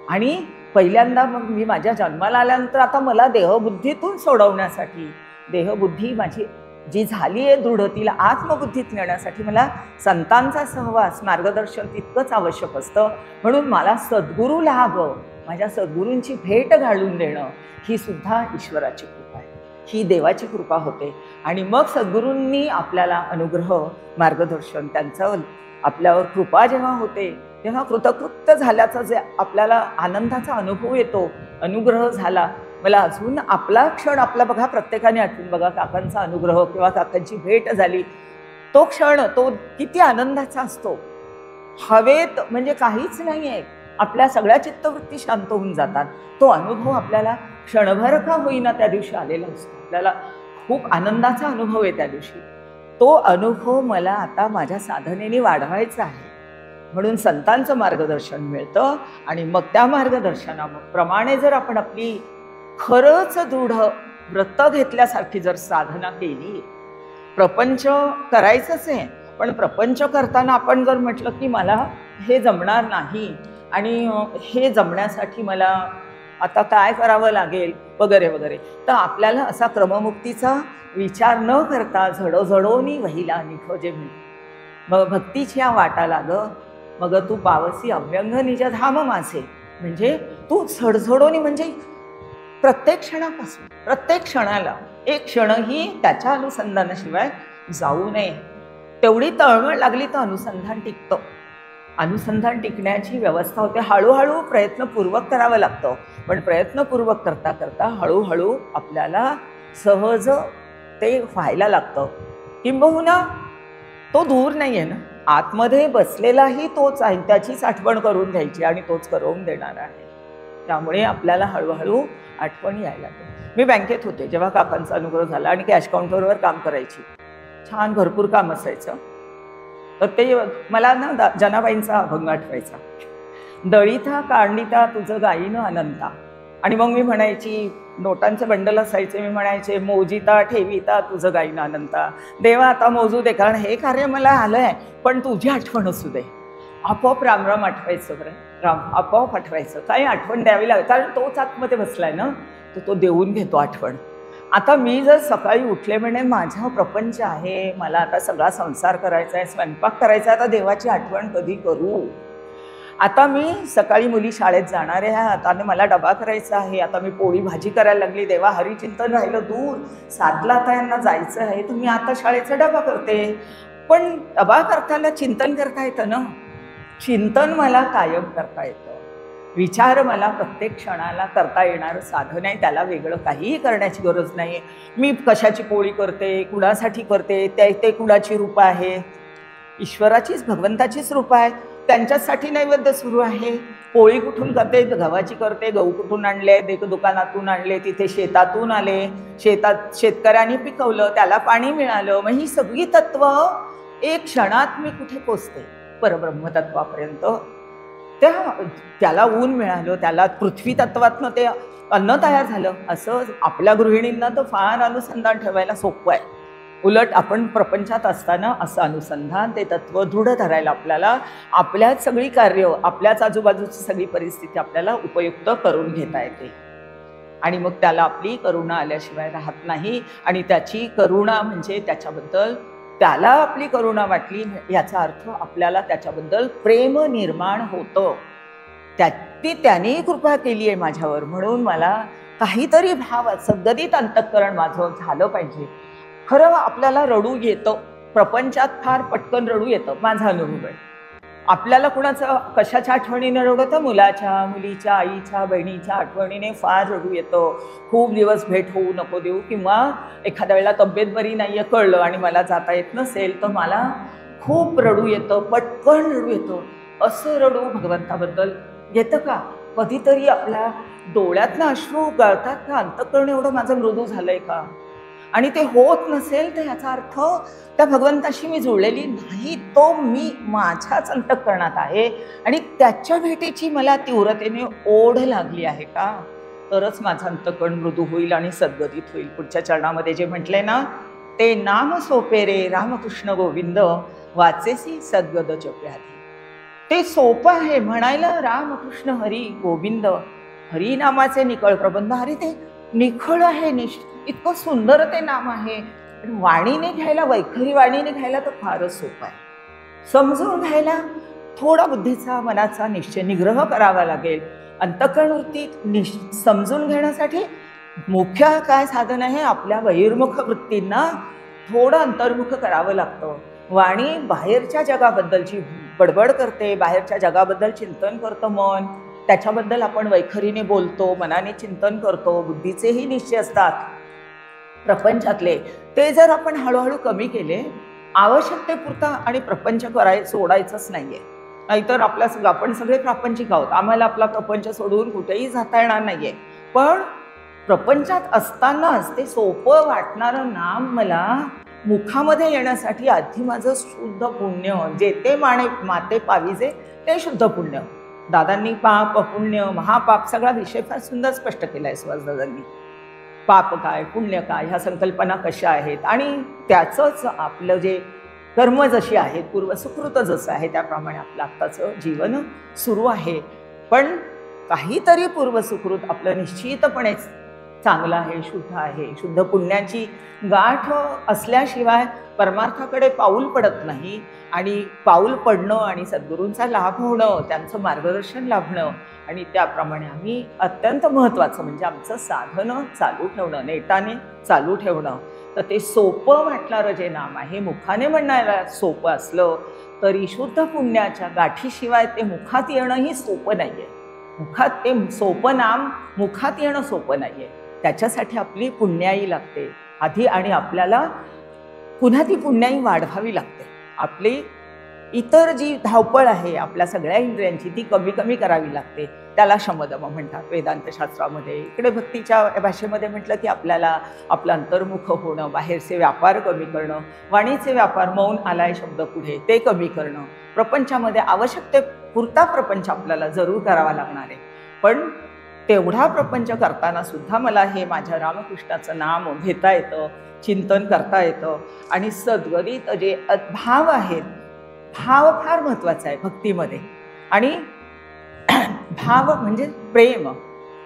आणि पहिल्यांदा मग मी माझ्या जन्माला आल्यानंतर आता मला देहबुद्धीतून सोडवण्यासाठी, देहबुद्धी माझी जी झाली आहे दृढ, तिला आत्मबुद्धीत नेण्यासाठी मला संतांचा सहवास, मार्गदर्शन तितकंच आवश्यक असतं. म्हणून मला सद्गुरू लाभ, माझ्या सद्गुरूंची भेट घालून देणं, ही सुद्धा ईश्वराची कृपा आहे, ही देवाची कृपा होते. आणि मग सद्गुरूंनी आपल्याला अनुग्रह, मार्गदर्शन, त्यांचं आपल्यावर कृपा जेव्हा होते, तेव्हा कृतकृत्य झाल्याचा जे आपल्याला आनंदाचा अनुभव येतो, अनुग्रह झाला. मला अजून आपला क्षण, आपला बघा, प्रत्येकाने आठवून बघा, काकांचा अनुग्रह किंवा काकांची भेट झाली, तो क्षण तो किती आनंदाचा असतो. हवेत म्हणजे काहीच नाही आहे, आपल्या सगळ्या चित्तवृत्ती शांत होऊन जातात. तो अनुभव आपल्याला क्षणभर का होईना त्या दिवशी आलेला असतो. आपल्याला खूप आनंदाचा अनुभव आहे त्या दिवशी. तो अनुभव मला आता माझ्या साधनेने वाढवायचा आहे. म्हणून संतांचं मार्गदर्शन मिळतं, आणि मग त्या मार्गदर्शनाप्रमाणे जर आपण आपली खरंच दृढ व्रत घेतल्यासारखी जर साधना केली, प्रपंच करायचंच आहे, पण प्रपंच करताना आपण जर म्हटलं की मला हे जमणार नाही, आणि हे जमण्यासाठी मला आता काय करावं लागेल वगैरे वगैरे, तर आपल्याला असा क्रममुक्तीचा विचार न करता झडोझडोनी वहिला निखोजे मग भक्तीची या वाटा लाग, मग तू पावसी अभ्यंग निज धाम माझे. म्हणजे तू झडझडोनी म्हणजे प्रत्येक क्षणापासून, प्रत्येक क्षणाला एक क्षणही त्याच्या अनुसंधानाशिवाय जाऊ नये. तेवढी तळमळ लागली तर अनुसंधान टिकतं. अनुसंधान टिकण्याची व्यवस्था होते. हळूहळू प्रयत्नपूर्वक करावं लागतं, पण प्रयत्नपूर्वक करता करता हळूहळू आपल्याला सहज ते व्हायला लागतं. किंबहुना तो दूर नाही आहे ना, आतमध्ये बसलेलाही तोच आहे, त्याचीच आठवण करून घ्यायची आणि तोच करून देणार आहे. त्यामुळे आपल्याला हळूहळू आठवण यायला लागते. मी बँकेत होते जेव्हा काकांचा अनुग्रह झाला, आणि कॅश काउंटरवर काम करायची. छान भरपूर काम असायचं. तर ते मला ना जनाबाईंचा अभंग आठवायचा, दळीता काढणीता तुझं गायीनं अनंता. आणि मग मी म्हणायची, नोटांचं बंडल असायचे, मी म्हणायचे, मोजिता ठेविता तुझं गायीनं अनंता. देवा आता मोजू दे, कारण हे कार्य मला आलं आहे, पण तुझी आठवण असू दे. आपोआप रामराम आठवायचं. बरं, राम आपोआप आठवायचं. काही आठवण द्यावी लागेल, कारण तोच आतमध्ये बसलाय ना, तो देऊन घेतो आठवण. आता मी जर सकाळी उठले म्हणे माझा प्रपंच आहे, मला आता सगळा संसार करायचा आहे, स्वयंपाक करायचा आहे, आता देवाची आठवण कधी करू? आता मी सकाळी मुली शाळेत जाणार आहे, आता मला डबा करायचा आहे, आता मी पोळी भाजी करायला लागली, देवा हरिचिंतन राहिलं दूर, 7ला आता यांना जायचं आहे, तर मी आता शाळेचा डबा करते. पण डबा करताना चिंतन करता येतं ना, चिंतन मला कायम करता येतं. विचार मला प्रत्येक क्षणाला करता येणारं साधन आहे, त्याला वेगळं काहीही करण्याची गरज नाही. मी कशाची पोळी करते, कुणासाठी करते, ते कुणाची रूप आहे? ईश्वराचीच, भगवंताचीच रूप आहे. त्यांच्यासाठी नैवेद्य सुरू आहे. पोळी कुठून करते? गव्हाची करते. गहू कुठून आणले? दुकानातून आणले, तिथे शेतातून आले, शेतकऱ्यांनी पिकवलं, त्याला पाणी मिळालं. मग ही सगळी तत्व एक क्षणात मी कुठे पोचते? परब्रह्मतत्वापर्यंत. त्याला ऊन मिळालं, त्याला पृथ्वी तत्वातनं ते अन्न तयार झालं. असं आपल्या गृहिणींना तर फार अनुसंधान ठेवायला सोपं आहे. उलट आपण प्रपंचात असताना असं अनुसंधान, ते तत्व दृढ धरायला आपल्याला आपल्याच सगळी कार्य, आपल्याच आजूबाजूची सगळी परिस्थिती आपल्याला उपयुक्त करून घेता येते. आणि मग त्याला आपली करुणा आल्याशिवाय राहत नाही. आणि त्याची करुणा म्हणजे त्याच्याबद्दल, त्याला आपली करुणा वाटली याचा अर्थ आपल्याला त्याच्याबद्दल प्रेम निर्माण होतं. त्याने कृपा केली आहे माझ्यावर, म्हणून मला काहीतरी भाव, सद्गदित अंतःकरण माझं झालं पाहिजे. खरं आपल्याला रडू येतं, प्रपंचात फार पटकन रडू येतं, माझा अनुभव आहे. आपल्याला कुणाचं कशाच्या आठवणीने रडू येतं? मुलाच्या, मुलीच्या, आईच्या, बहिणीच्या आठवणीने फार रडू येतं. खूप दिवस भेट होऊ नको देऊ, किंवा एखाद्या वेळेला तब्येत बरी नाहीये कळलं आणि मला जाता येत नसेल तर मला खूप रडू येतं, पटकन रडू येतं. असं रडू भगवंताबद्दल येतं का? कधीतरी आपल्या डोळ्यातनं अश्रू गळतात का? अंतःकरण एवढं माझं मृदू झालंय का? आणि ते होत नसेल तर याचा अर्थ त्या भगवंताशी मी जुळलेली नाही, तो मी माझ्याच अंतःकरणात आहे आणि त्याच्या भेटीची मला तीव्रतेने ओढ लागली आहे का? तरच माझं अंतःकरण मृदू होईल आणि सद्गदित होईल. पुढच्या चरणामध्ये जे म्हटलंय ना, ते नाम सोपे रे रामकृष्ण गोविंद, वाचेसी सद्गद चप्याधी. ते सोपं आहे म्हणायला, रामकृष्ण हरी गोविंद, हरी नामाचे निखळ प्रबंध. अरे ते निखळ आहे, इतकं सुंदर ते नाम आहे. वाणीने घ्यायला, वैखरी वाणीने घ्यायला तर फारच सोपं आहे. समजून घ्यायला थोडा बुद्धीचा, मनाचा निश्चय, निग्रह करावा लागेल. अंतःकरणवृत्ती समजून घेण्यासाठी मुख्य काय साधन आहे? आपल्या बहिर्मुख वृत्तींना थोडं अंतर्मुख करावं लागतं. वाणी बाहेरच्या जगाबद्दलची बडबड करते, बाहेरच्या जगाबद्दल चिंतन करतं मन, त्याच्याबद्दल आपण वैखरीने बोलतो, मनाने चिंतन करतो, बुद्धीचेही निश्चय असतात प्रपंचातले. ते जर आपण हळूहळू कमी केले, आवश्यकतेपुरता, आणि प्रपंच सोडायचंच नाहीये. नाहीतर आपण सगळे प्रापंचिक आहोत, आम्हाला आपला प्रपंच सोडून कुठेही जाता येणार नाहीये. पण प्रपंचात असतानाच ते सोपं वाटणारं नाम मला मुखामध्ये येण्यासाठी आधी माझं शुद्ध पुण्य, जेते माते पाविजे ते शुद्ध पुण्य. दादांनी पाप, पुण्य, महापाप सगळा विषय फार सुंदर स्पष्ट केलाय सुहासदादांनी. पाप काय, पुण्य काय, ह्या संकल्पना कशा आहेत, आणि त्याचंच आपलं जे कर्म जशी आहेत, पूर्वसुकृत जसं आहे त्याप्रमाणे आपलं आत्ताचं जीवन सुरू आहे. पण काहीतरी पूर्वसुकृत आपलं निश्चितपणे चांगलं आहे, शुद्ध आहे. शुद्ध पुण्याची गाठ असल्याशिवाय परमार्थाकडे पाऊल पडत नाही. आणि पाऊल पडणं आणि सद्गुरूंचा लाभ होणं, त्यांचं मार्गदर्शन लाभणं, आणि त्याप्रमाणे आम्ही अत्यंत महत्त्वाचं म्हणजे आमचं साधनं चालू ठेवणं, नेटाने चालू ठेवणं. तर ते सोपं वाटणारं जे नाम आहे, मुखाने म्हणणायला सोपं असलं तरी शुद्ध पुण्याच्या गाठीशिवाय ते मुखात येणंही सोपं नाही आहे. मुखात ते सोपं नाम मुखात येणं सोपं नाही आहे. त्याच्यासाठी आपली पुण्याई लागते आधी, आणि आपल्याला पुन्हा ती पुण्याई वाढवावी लागते. आपली इतर जी धावपळ आहे आपल्या सगळ्या इंद्रियांची, ती कमी कमी करावी लागते. त्याला शमदम म्हणतात वेदांतशास्त्रामध्ये. इकडे भक्तीच्या भाषेमध्ये म्हटलं की आपल्याला आपलं अंतर्मुख होणं, बाहेरचे व्यापार कमी करणं, वाणीचे व्यापार, मौन आलाय शब्द पुढे, ते कमी करणं. प्रपंचामध्ये आवश्यकतेपुरता प्रपंच आपल्याला जरूर करावा लागणार आहे. पण तेवढा प्रपंच करताना सुद्धा मला हे माझ्या रामकृष्णाचं नाम घेता येतं, चिंतन करता येतं. आणि सद्गदित जे भाव आहेत, भाव फार महत्त्वाचा आहे भक्तीमध्ये. आणि भाव म्हणजे प्रेम,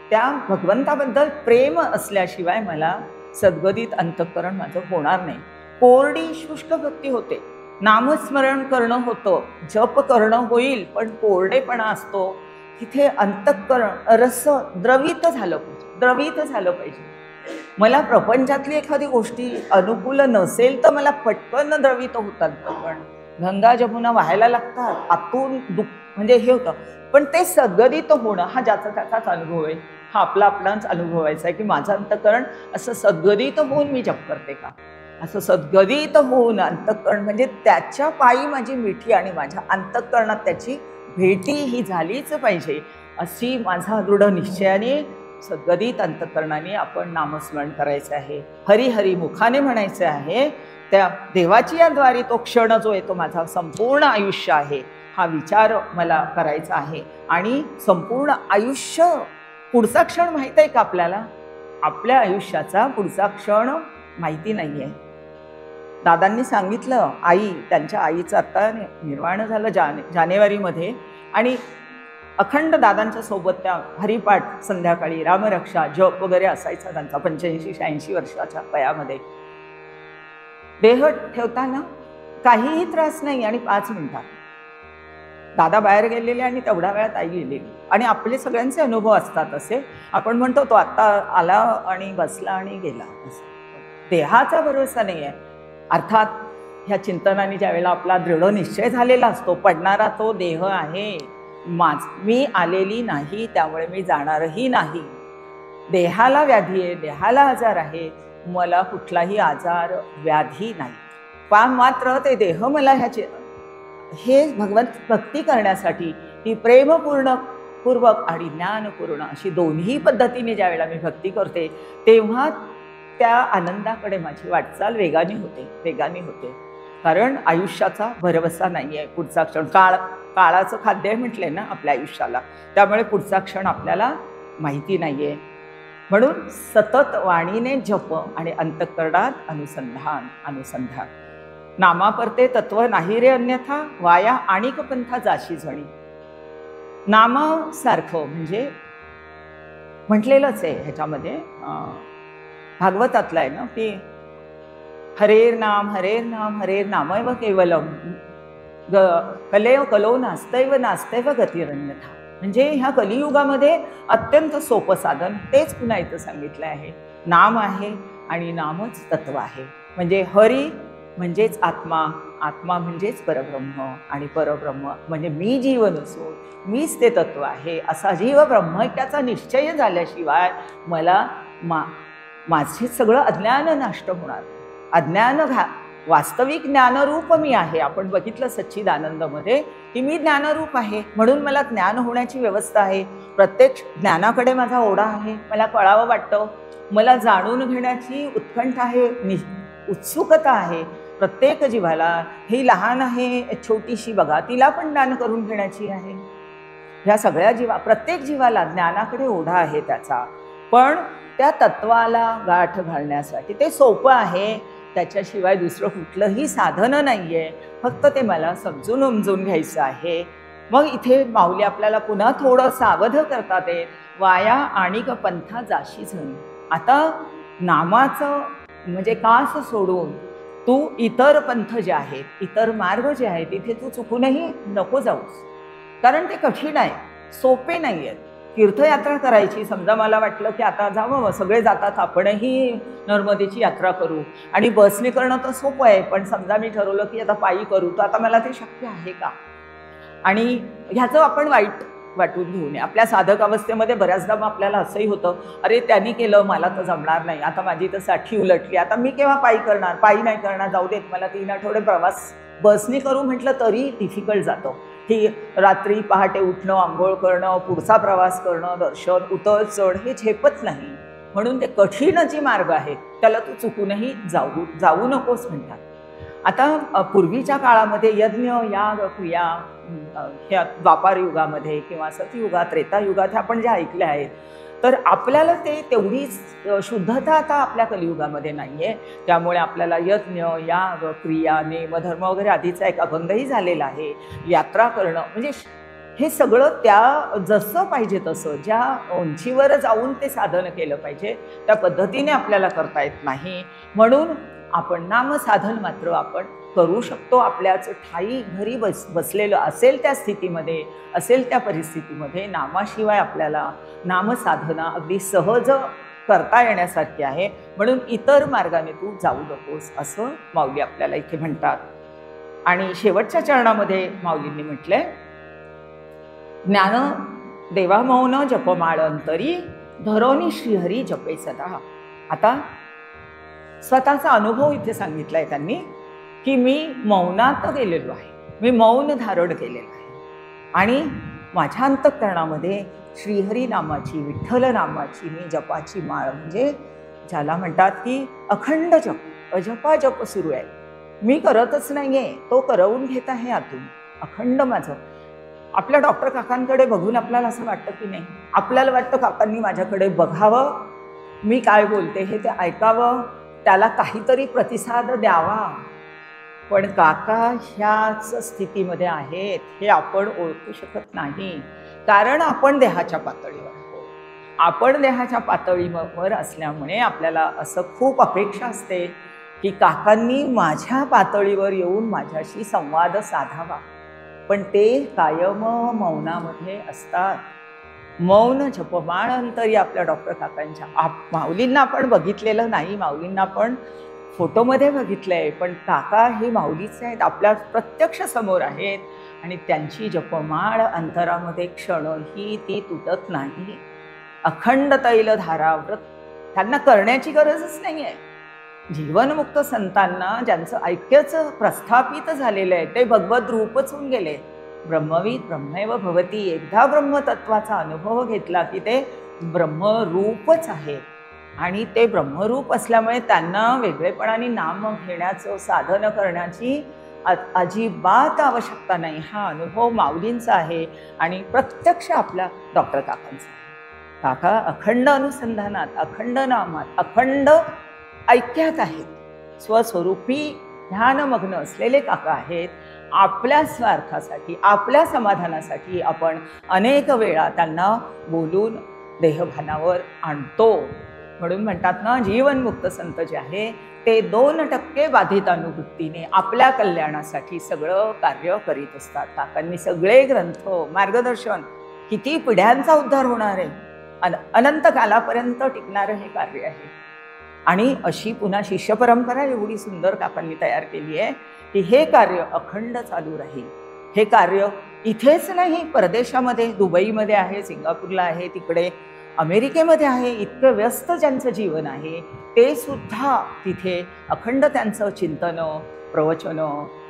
त्या भगवंताबद्दल प्रेम असल्याशिवाय मला सद्गदित अंतःकरण माझं होणार नाही. कोरडी शुष्क भक्ती होते, नामस्मरण करणं होतं, जप करणं होईल, पण कोरडेपणा असतो. तिथे अंतःकरण रस द्रवित झालं पाहिजे. मला प्रपंचातली एखादी गोष्टी अनुकूल नसेल तर मला पटकन द्रवित होतात. पण गंगा जमुना व्हायला लागतात, आतून म्हणजे हे होतं. पण ते सद्गदित होणं हा ज्याचा त्याचाच अनुभव आहे, हा आपलाच अनुभवायचा आहे की माझं अंतःकरण असं सद्गदित होऊन मी जप करते का, असं सद्गदित होऊन अंतःकरण म्हणजे त्याच्या पायी माझी मिठी आणि माझ्या अंतःकरणात त्याची भेटी ही झालीच पाहिजे. अशी माझा दृढ निश्चयाने सद्गदित अंतःकरणाने आपण नामस्मरण करायचं आहे. हरी हरी मुखाने म्हणायचं आहे. त्या देवाची याद्वारे तो क्षण जो आहे तो माझा संपूर्ण आयुष्य आहे. हा विचार मला करायचा आहे. आणि संपूर्ण आयुष्य, पुढचा क्षण माहीत आहे का आपल्याला? आपल्या आयुष्याचा पुढचा क्षण माहिती नाहीये. दादांनी सांगितलं, त्यांच्या आईचं आता निर्वाण झालं जानेवारीमध्ये, आणि अखंड दादांच्या सोबत त्या हरिपाठ संध्याकाळी, रामरक्षा, जप वगैरे असायचा त्यांचा 85-86 वर्षाच्या वयामध्ये. देह ठेवताना काहीही त्रास नाही, आणि 5 मिनिटात दादा बाहेर गेलेले आणि तेवढ्या वेळात आई गेलेली. आणि आपले सगळ्यांचे अनुभव असतात असे. आपण म्हणतो तो आता आला आणि बसला आणि गेला, देहाचा भरोसा नाही आहे. अर्थात ह्या चिंतनाने ज्यावेळेला आपला दृढ निश्चय झालेला असतो, पडणारा तो देह आहे, मी आलेली नाही, त्यामुळे मी जाणारही नाही. देहाला व्याधी आहे, देहाला आजार आहे, मला कुठलाही आजार व्याधी नाही. मात्र ते देह मला हे भगवंत भक्ती करण्यासाठी, ती प्रेमपूर्वक आणि ज्ञानपूर्ण अशी दोन्ही पद्धतीने ज्यावेळेला मी भक्ती करते, तेव्हा त्या आनंदाकडे माझी वाटचाल वेगाने होते. कारण आयुष्याचा भरवसा नाही आहे. पुढचा क्षण काळाचं खाद्य म्हटले ना आपल्या आयुष्याला, त्यामुळे पुढचा क्षण आपल्याला माहिती नाही आहे. म्हणून सतत वाणीने जप आणि अंतःकरणात अनुसंधान. नामापरते तत्व नाही रे अन्यथा, वाया आणिक पंथा जाशी जणी. नामासारखं म्हणजे म्हटलेलंच आहे ह्याच्यामध्ये, भागवतातलं आहे ना, की हरेर नाम हरेर नामैव केवलम, कलो नास्तैव गतिरन्यथा. म्हणजे ह्या कलियुगामध्ये अत्यंत सोपं साधन तेच पुन्हा इथं सांगितलं आहे. नाम आहे आणि नामच तत्व आहे. म्हणजे हरी म्हणजेच आत्मा, आत्मा म्हणजेच परब्रह्म, आणि परब्रह्म म्हणजे मी जीव नसून मीच ते तत्व आहे, असा जीव ब्रह्मैक्याचा निश्चय झाल्याशिवाय मला माझे सगळं अज्ञान नष्ट होणार. वास्तविक ज्ञानरूप मी आहे. आपण बघितलं सच्चिदानंदमध्ये की मी ज्ञानरूप आहे, म्हणून मला ज्ञान होण्याची व्यवस्था आहे. प्रत्येक ज्ञानाकडे माझा ओढा आहे, मला कळावं वाटतं, मला जाणून घेण्याची उत्कंठा आहे, उत्सुकता आहे. प्रत्येक जीवाला, ही लहान आहे छोटीशी बघा, तिला पण ज्ञान करून घेण्याची आहे. ह्या सगळ्या प्रत्येक जीवाला ज्ञानाकडे ओढा आहे त्याचा. पण त्या तत्वाला गाठ घालण्यासाठी ते सोपं आहे, त्याच्याशिवाय दुसरं कुठलंही साधन नाही आहे. फक्त ते मला समजून उमजून घ्यायचं आहे. मग इथे माऊली आपल्याला पुन्हा थोडं सावध करतात, वाया आणिक पंथा जाशी जणी. आता नामाचं म्हणजे कास सोडून तू इतर पंथ जे आहेत, इतर मार्ग जे आहेत, तिथे तू चुकूनही नको जाऊस. कारण ते कठीण आहे, सोपे नाही आहेत. तीर्थयात्रा करायची, समजा मला वाटलं की आता जावं, सगळे जातात, आपणही नर्मदेची यात्रा करू, आणि बसने करणं तर सोपं आहे, पण समजा मी ठरवलं की आता पायी करू, तर आता मला ते शक्य आहे का? आणि ह्याचं आपण वाईट वाटून घेऊ नये. आपल्या साधक अवस्थेमध्ये बऱ्याचदा मग आपल्याला असंही होतं, अरे त्यांनी केलं, मला तर जमणार नाही, आता माझी तर साठी उलटली, आता मी केव्हा पायी करणार, पायी नाही करणार, जाऊ देत, मला 3 आठवडे प्रवास बसने करू म्हटलं तरी डिफिकल्ट जातो. ही रात्री पहाटे उठणं, आंघोळ करणं, पुढचा प्रवास करणं, दर्शन, उतर चढ हे झेपत नाही. म्हणून ते कठीण जी मार्ग आहे त्याला तू चुकूनही जाऊ नकोस म्हणतात. आता पूर्वीच्या काळामध्ये यज्ञ, याग, क्रिया, ह्या द्वापार युगामध्ये किंवा सतयुगात, त्रेतायुगात ह्या आपण ज्या ऐकल्या आहेत, तर आपल्याला ते तेवढीच शुद्धता आता आपल्या कलियुगामध्ये नाही आहे. त्यामुळे आपल्याला यज्ञ, याग, क्रिया, नेम, धर्म वगैरे आधीचा एक अभंगही झालेला आहे. यात्रा करणं म्हणजे हे सगळं त्या जसं पाहिजे तसं, ज्या उंचीवर जाऊन ते साधन केलं पाहिजे त्या पद्धतीने आपल्याला करता येत नाही. म्हणून आपण नामसाधन मात्र आपण करू शकतो. आपल्याच ठाई घरी बसलेलं असेल त्या स्थितीमध्ये, असेल त्या परिस्थितीमध्ये, नामाशिवाय आपल्याला नामसाधना अगदी सहज करता येण्यासारखी आहे. म्हणून इतर मार्गाने तू जाऊ नकोस असं माऊली आपल्याला इथे म्हणतात. आणि शेवटच्या चरणामध्ये माऊलींनी म्हटलंय, ज्ञान देवा मौन जपमाळ अंतरी, धरोनी श्रीहरी जपे सदा. आता स्वतःचा अनुभव इथे सांगितलाय त्यांनी की मी मौनात गेलेलो आहे, मी मौन धारण केलेलं आहे, आणि माझ्या अंतःकरणामध्ये श्रीहरी नामाची, विठ्ठल नामाची मी जपाची माळ, म्हणजे ज्याला म्हणतात की अखंड जप, अजपा जप सुरू आहे. मी करतच नाहीये, तो करवून घेत आहे आतून. अखंड माझं. आपल्या डॉक्टर काकांकडे बघून आपल्याला असं वाटतं की नाही, आपल्याला वाटतं काकांनी माझ्याकडे बघावं, मी काय बोलते हे ते ऐकावं, त्याला काहीतरी प्रतिसाद द्यावा. पण काका ह्याच स्थितीमध्ये आहेत हे आपण ओळखू शकत नाही, कारण आपण देहाच्या पातळीवर आहोत. आपण देहाच्या पातळीवर असल्यामुळे आपल्याला असं खूप अपेक्षा असते की काकांनी माझ्या पातळीवर येऊन माझ्याशी संवाद साधावा, पण ते कायम मौनामध्ये असतात. मौन जपमाळ अंतरी आपल्या डॉक्टर काकांच्या. माऊलींना आपण बघितलेलं नाही, माऊलींना आपण फोटोमध्ये बघितलंय, पण काका हे माऊलीचे आहेत, आपल्या प्रत्यक्ष समोर आहेत आणि त्यांची जपमाळ अंतरामध्ये क्षणही ती तुटत नाही. अखंड तैलधारा व्रत त्यांना करण्याची गरजच नाही आहे. जीवनमुक्त संतांना ज्यांचं ऐक्यच प्रस्थापित झालेलं आहे ते भगवत रूपच होऊन गेले. ब्रह्मविद ब्रह्मैव भवती. एकदा ब्रह्मतत्वाचा अनुभव घेतला की ते ब्रह्मरूपच आहे आणि ते ब्रह्मरूप असल्यामुळे त्यांना वेगळेपणाने नाम घेण्याचं साधन करण्याची अजिबात आवश्यकता नाही. हा अनुभव माऊलींचा आहे आणि प्रत्यक्ष आपल्या डॉक्टर काकांचा आहे. काका अखंड अनुसंधानात, अखंड नामात, अखंड ऐक्यात आहेत. स्वस्वरूपी ध्यानमग्न असलेले काका आहेत. आपल्या स्वार्थासाठी, आपल्या समाधानासाठी आपण अनेक वेळा त्यांना बोलून देहभानावर आणतो. म्हणून म्हणतात ना, जीवनमुक्त संत जे आहे ते 2% बाधित अनुभूतीने आपल्या कल्याणासाठी सगळं कार्य करीत असतात. काकांनी सगळे ग्रंथ, मार्गदर्शन, किती पिढ्यांचा उद्धार होणार आहे, अनंत कालापर्यंत टिकणारं हे कार्य आहे. आणि अशी पुन्हा शिष्य परंपरा एवढी सुंदर काकांनी तयार केली आहे की हे कार्य अखंड चालू राहील. हे कार्य इथेच नाही, परदेशामध्ये, दुबईमध्ये आहे, सिंगापूरला आहे, तिकडे अमेरिकेमध्ये आहे. इतकं व्यस्त ज्यांचं जीवन आहे ते सुद्धा तिथे अखंड त्यांचं चिंतन, प्रवचन,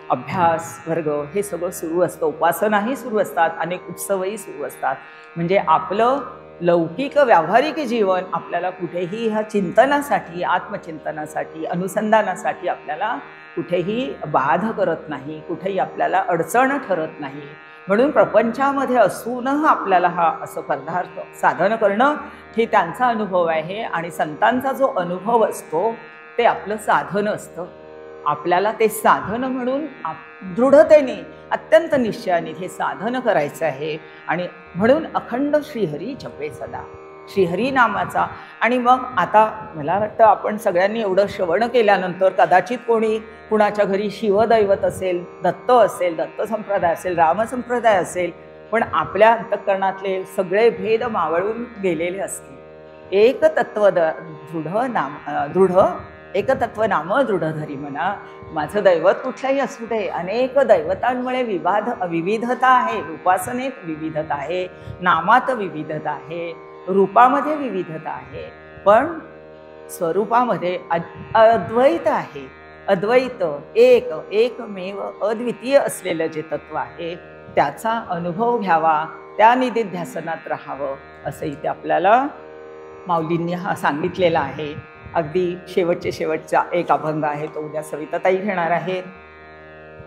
अभ्यास वर्ग हे सगळं सुरू असतं. उपासनाही सुरू असतात, अनेक उत्सवही सुरू असतात. म्हणजे आपलं लौकिक व्यावहारिक जीवन आपल्याला कुठेही ह्या चिंतनासाठी, आत्मचिंतनासाठी, अनुसंधानासाठी आपल्याला कुठेही बाध करत नाही, कुठेही आपल्याला अडचण ठरत नाही. म्हणून प्रपंचामध्ये असून आपल्याला हा असं पदार्थ साधन करणं हे त्यांचा अनुभव आहे आणि संतांचा जो अनुभव असतो ते आपलं साधन असतं. आपल्याला ते साधन म्हणून दृढतेने, अत्यंत निश्चयाने हे साधन करायचं आहे. आणि म्हणून अखंड श्रीहरी जपे सदा, श्रीहरी नामाचा. आणि मग आता मला वाटतं आपण सगळ्यांनी एवढं श्रवण केल्यानंतर कदाचित कोणी कुणाच्या घरी शिवदैवत असेल, दत्त असेल, दत्त संप्रदाय असेल, रामसंप्रदाय असेल, पण आपल्या अंतःकरणातले सगळे भेद मावळून गेलेले असतील. एक तत्व दृढ एकतत्व नाम दृढधरी म्हणा. माझं दैवत कुठलंही असू दे, अनेक दैवतांमुळे विविधता आहे. उपासनेत विविधता आहे, नामात विविधता आहे, रूपामध्ये विविधता आहे, पण स्वरूपामध्ये अद्वैत आहे. अद्वैत, एकमेव अद्वितीय असलेलं जे तत्व आहे त्याचा अनुभव घ्यावा, त्या निधिध्यासनात राहावं, असं इथे आपल्याला माऊलींनी सांगितलेलं आहे. अगदी शेवटचा एक अभंग आहे, तो उद्या सविताताई घेणार आहेत.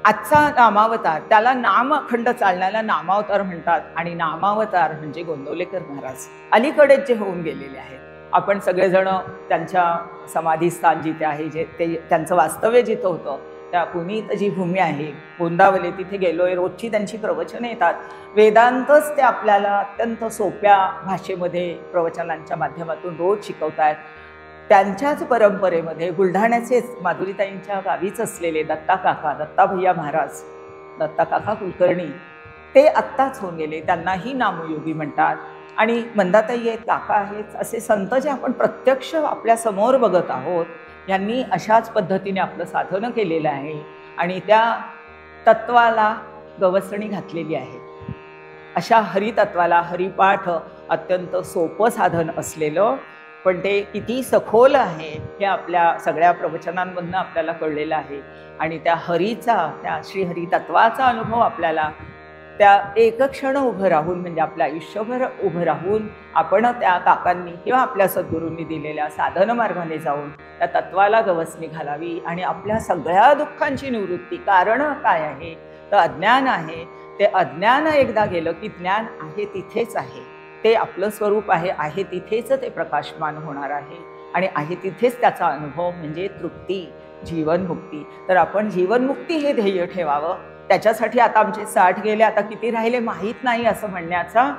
आजचा नामावतार, त्याला नाम अखंड चालण्याला नामावतार म्हणतात. आणि नामावतार म्हणजे गोंदवलेकर महाराज अलीकडेच जे होऊन गेलेले आहेत. आपण सगळेजण त्यांच्या समाधीस्थान जिथे आहे, जे ते त्यांचं वास्तव्य जिथं होतं, त्या पुनीत जी भूमी आहे गोंदावले, तिथे गेलोय. रोजची त्यांची प्रवचनं येतात. वेदांतच ते आपल्याला अत्यंत सोप्या भाषेमध्ये प्रवचनांच्या माध्यमातून रोज शिकवतात. त्यांच्याच परंपरेमध्ये बुलढाण्याचेच माधुरीताईंच्या गावीच असलेले दत्ता भैया महाराज, दत्ता काका कुलकर्णी, ते आत्ताच होऊन गेले. त्यांनाही नामयोगी म्हणतात. आणि मंदाताई आहेत, काका आहेत, असे संत जे आपण प्रत्यक्ष आपल्या समोर बघत आहोत, यांनी अशाच पद्धतीने आपलं साधन केलेलं आहे आणि त्या तत्वाला गवसणी घातलेली आहे. अशा हरितत्वाला, हरिपाठ अत्यंत सोपं साधन असलेलं, पण ते किती सखोल आहे हे आपल्या सगळ्या प्रवचनांमधून आपल्याला कळलेलं आहे. आणि त्या हरीचा, त्या श्रीहरी तत्वाचा अनुभव आपल्याला त्या एक क्षण उभं राहून, म्हणजे आपल्या आयुष्यभर उभं राहून आपण त्या काकांनी किंवा आपल्या सद्गुरूंनी दिलेल्या साधन मार्गाने जाऊन त्या तत्वाला गवसणी घालावी आणि आपल्या सगळ्या दुःखांची निवृत्ती. कारण काय आहे तर अज्ञान आहे. ते अज्ञान एकदा गेलं की ज्ञान आहे तिथेच आहे, ते आपलं स्वरूप आहे तिथेच ते प्रकाशमान होणार आहे आणि आहे तिथेच त्याचा अनुभव म्हणजे तृप्ती, जीवनमुक्ती. तर आपण जीवनमुक्ती हे ध्येय ठेवावं. त्याच्यासाठी आता आमचे 60 गेले, आता किती राहिले माहीत नाही असं म्हणण्याचा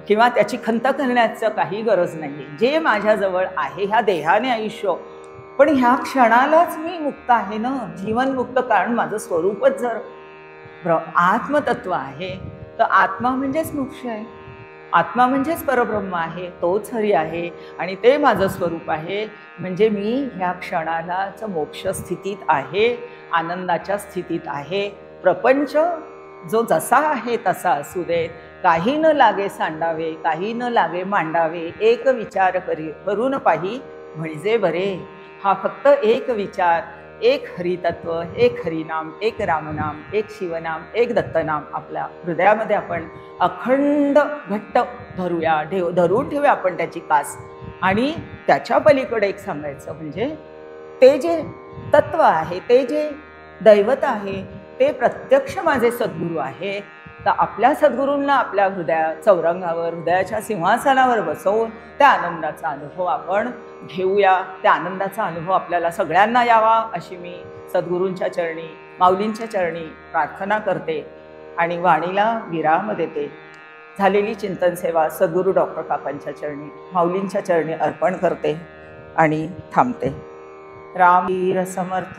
किंवा त्याची खंत करण्याचं काही गरज नाही. जे माझ्याजवळ आहे ह्या देहाने आयुष्य, पण ह्या क्षणालाच मी मुक्त आहे ना, जीवनमुक्त. कारण माझं स्वरूपच जर आत्मतत्व आहे, तर आत्मा म्हणजेच मोक्ष आहे, आत्मा म्हणजेच परब्रह्म आहे, तोच हरी आहे आणि ते माझं स्वरूप आहे. म्हणजे मी ह्या क्षणालाच मोक्ष स्थितीत आहे, आनंदाच्या स्थितीत आहे. प्रपंच जो जसा आहे तसा असू देत, काही न लागे सांडावे, काही न लागे मांडावे, एक विचार करून पाही म्हणजे बरे. हा फक्त एक विचार, एक हरितत्व, एक हरिनाम, एक रामनाम, एक शिवनाम, एक दत्तनाम आपल्या हृदयामध्ये आपण अखंड घट्ट धरूया, धरून ठेवूया आपण त्याची कास. आणि त्याच्या पलीकडे एक सांगायचं म्हणजे ते जे तत्व आहे, ते जे दैवत आहे, ते प्रत्यक्ष माझे सद्गुरू आहे. तर आपल्या सद्गुरूंना आपल्या चौरंगावर, हृदयाच्या सिंहासनावर बसवून त्या आनंदाचा अनुभव आपण घेऊया. त्या आनंदाचा अनुभव आपल्याला सगळ्यांना यावा अशी मी सद्गुरूंच्या चरणी, माऊलींच्या चरणी प्रार्थना करते आणि वाणीला विराम देते. झालेली चिंतन सेवा सद्गुरू डॉक्टर काकांच्या चरणी, माऊलींच्या चरणी अर्पण करते आणि थांबते. रामवीर समर्थ.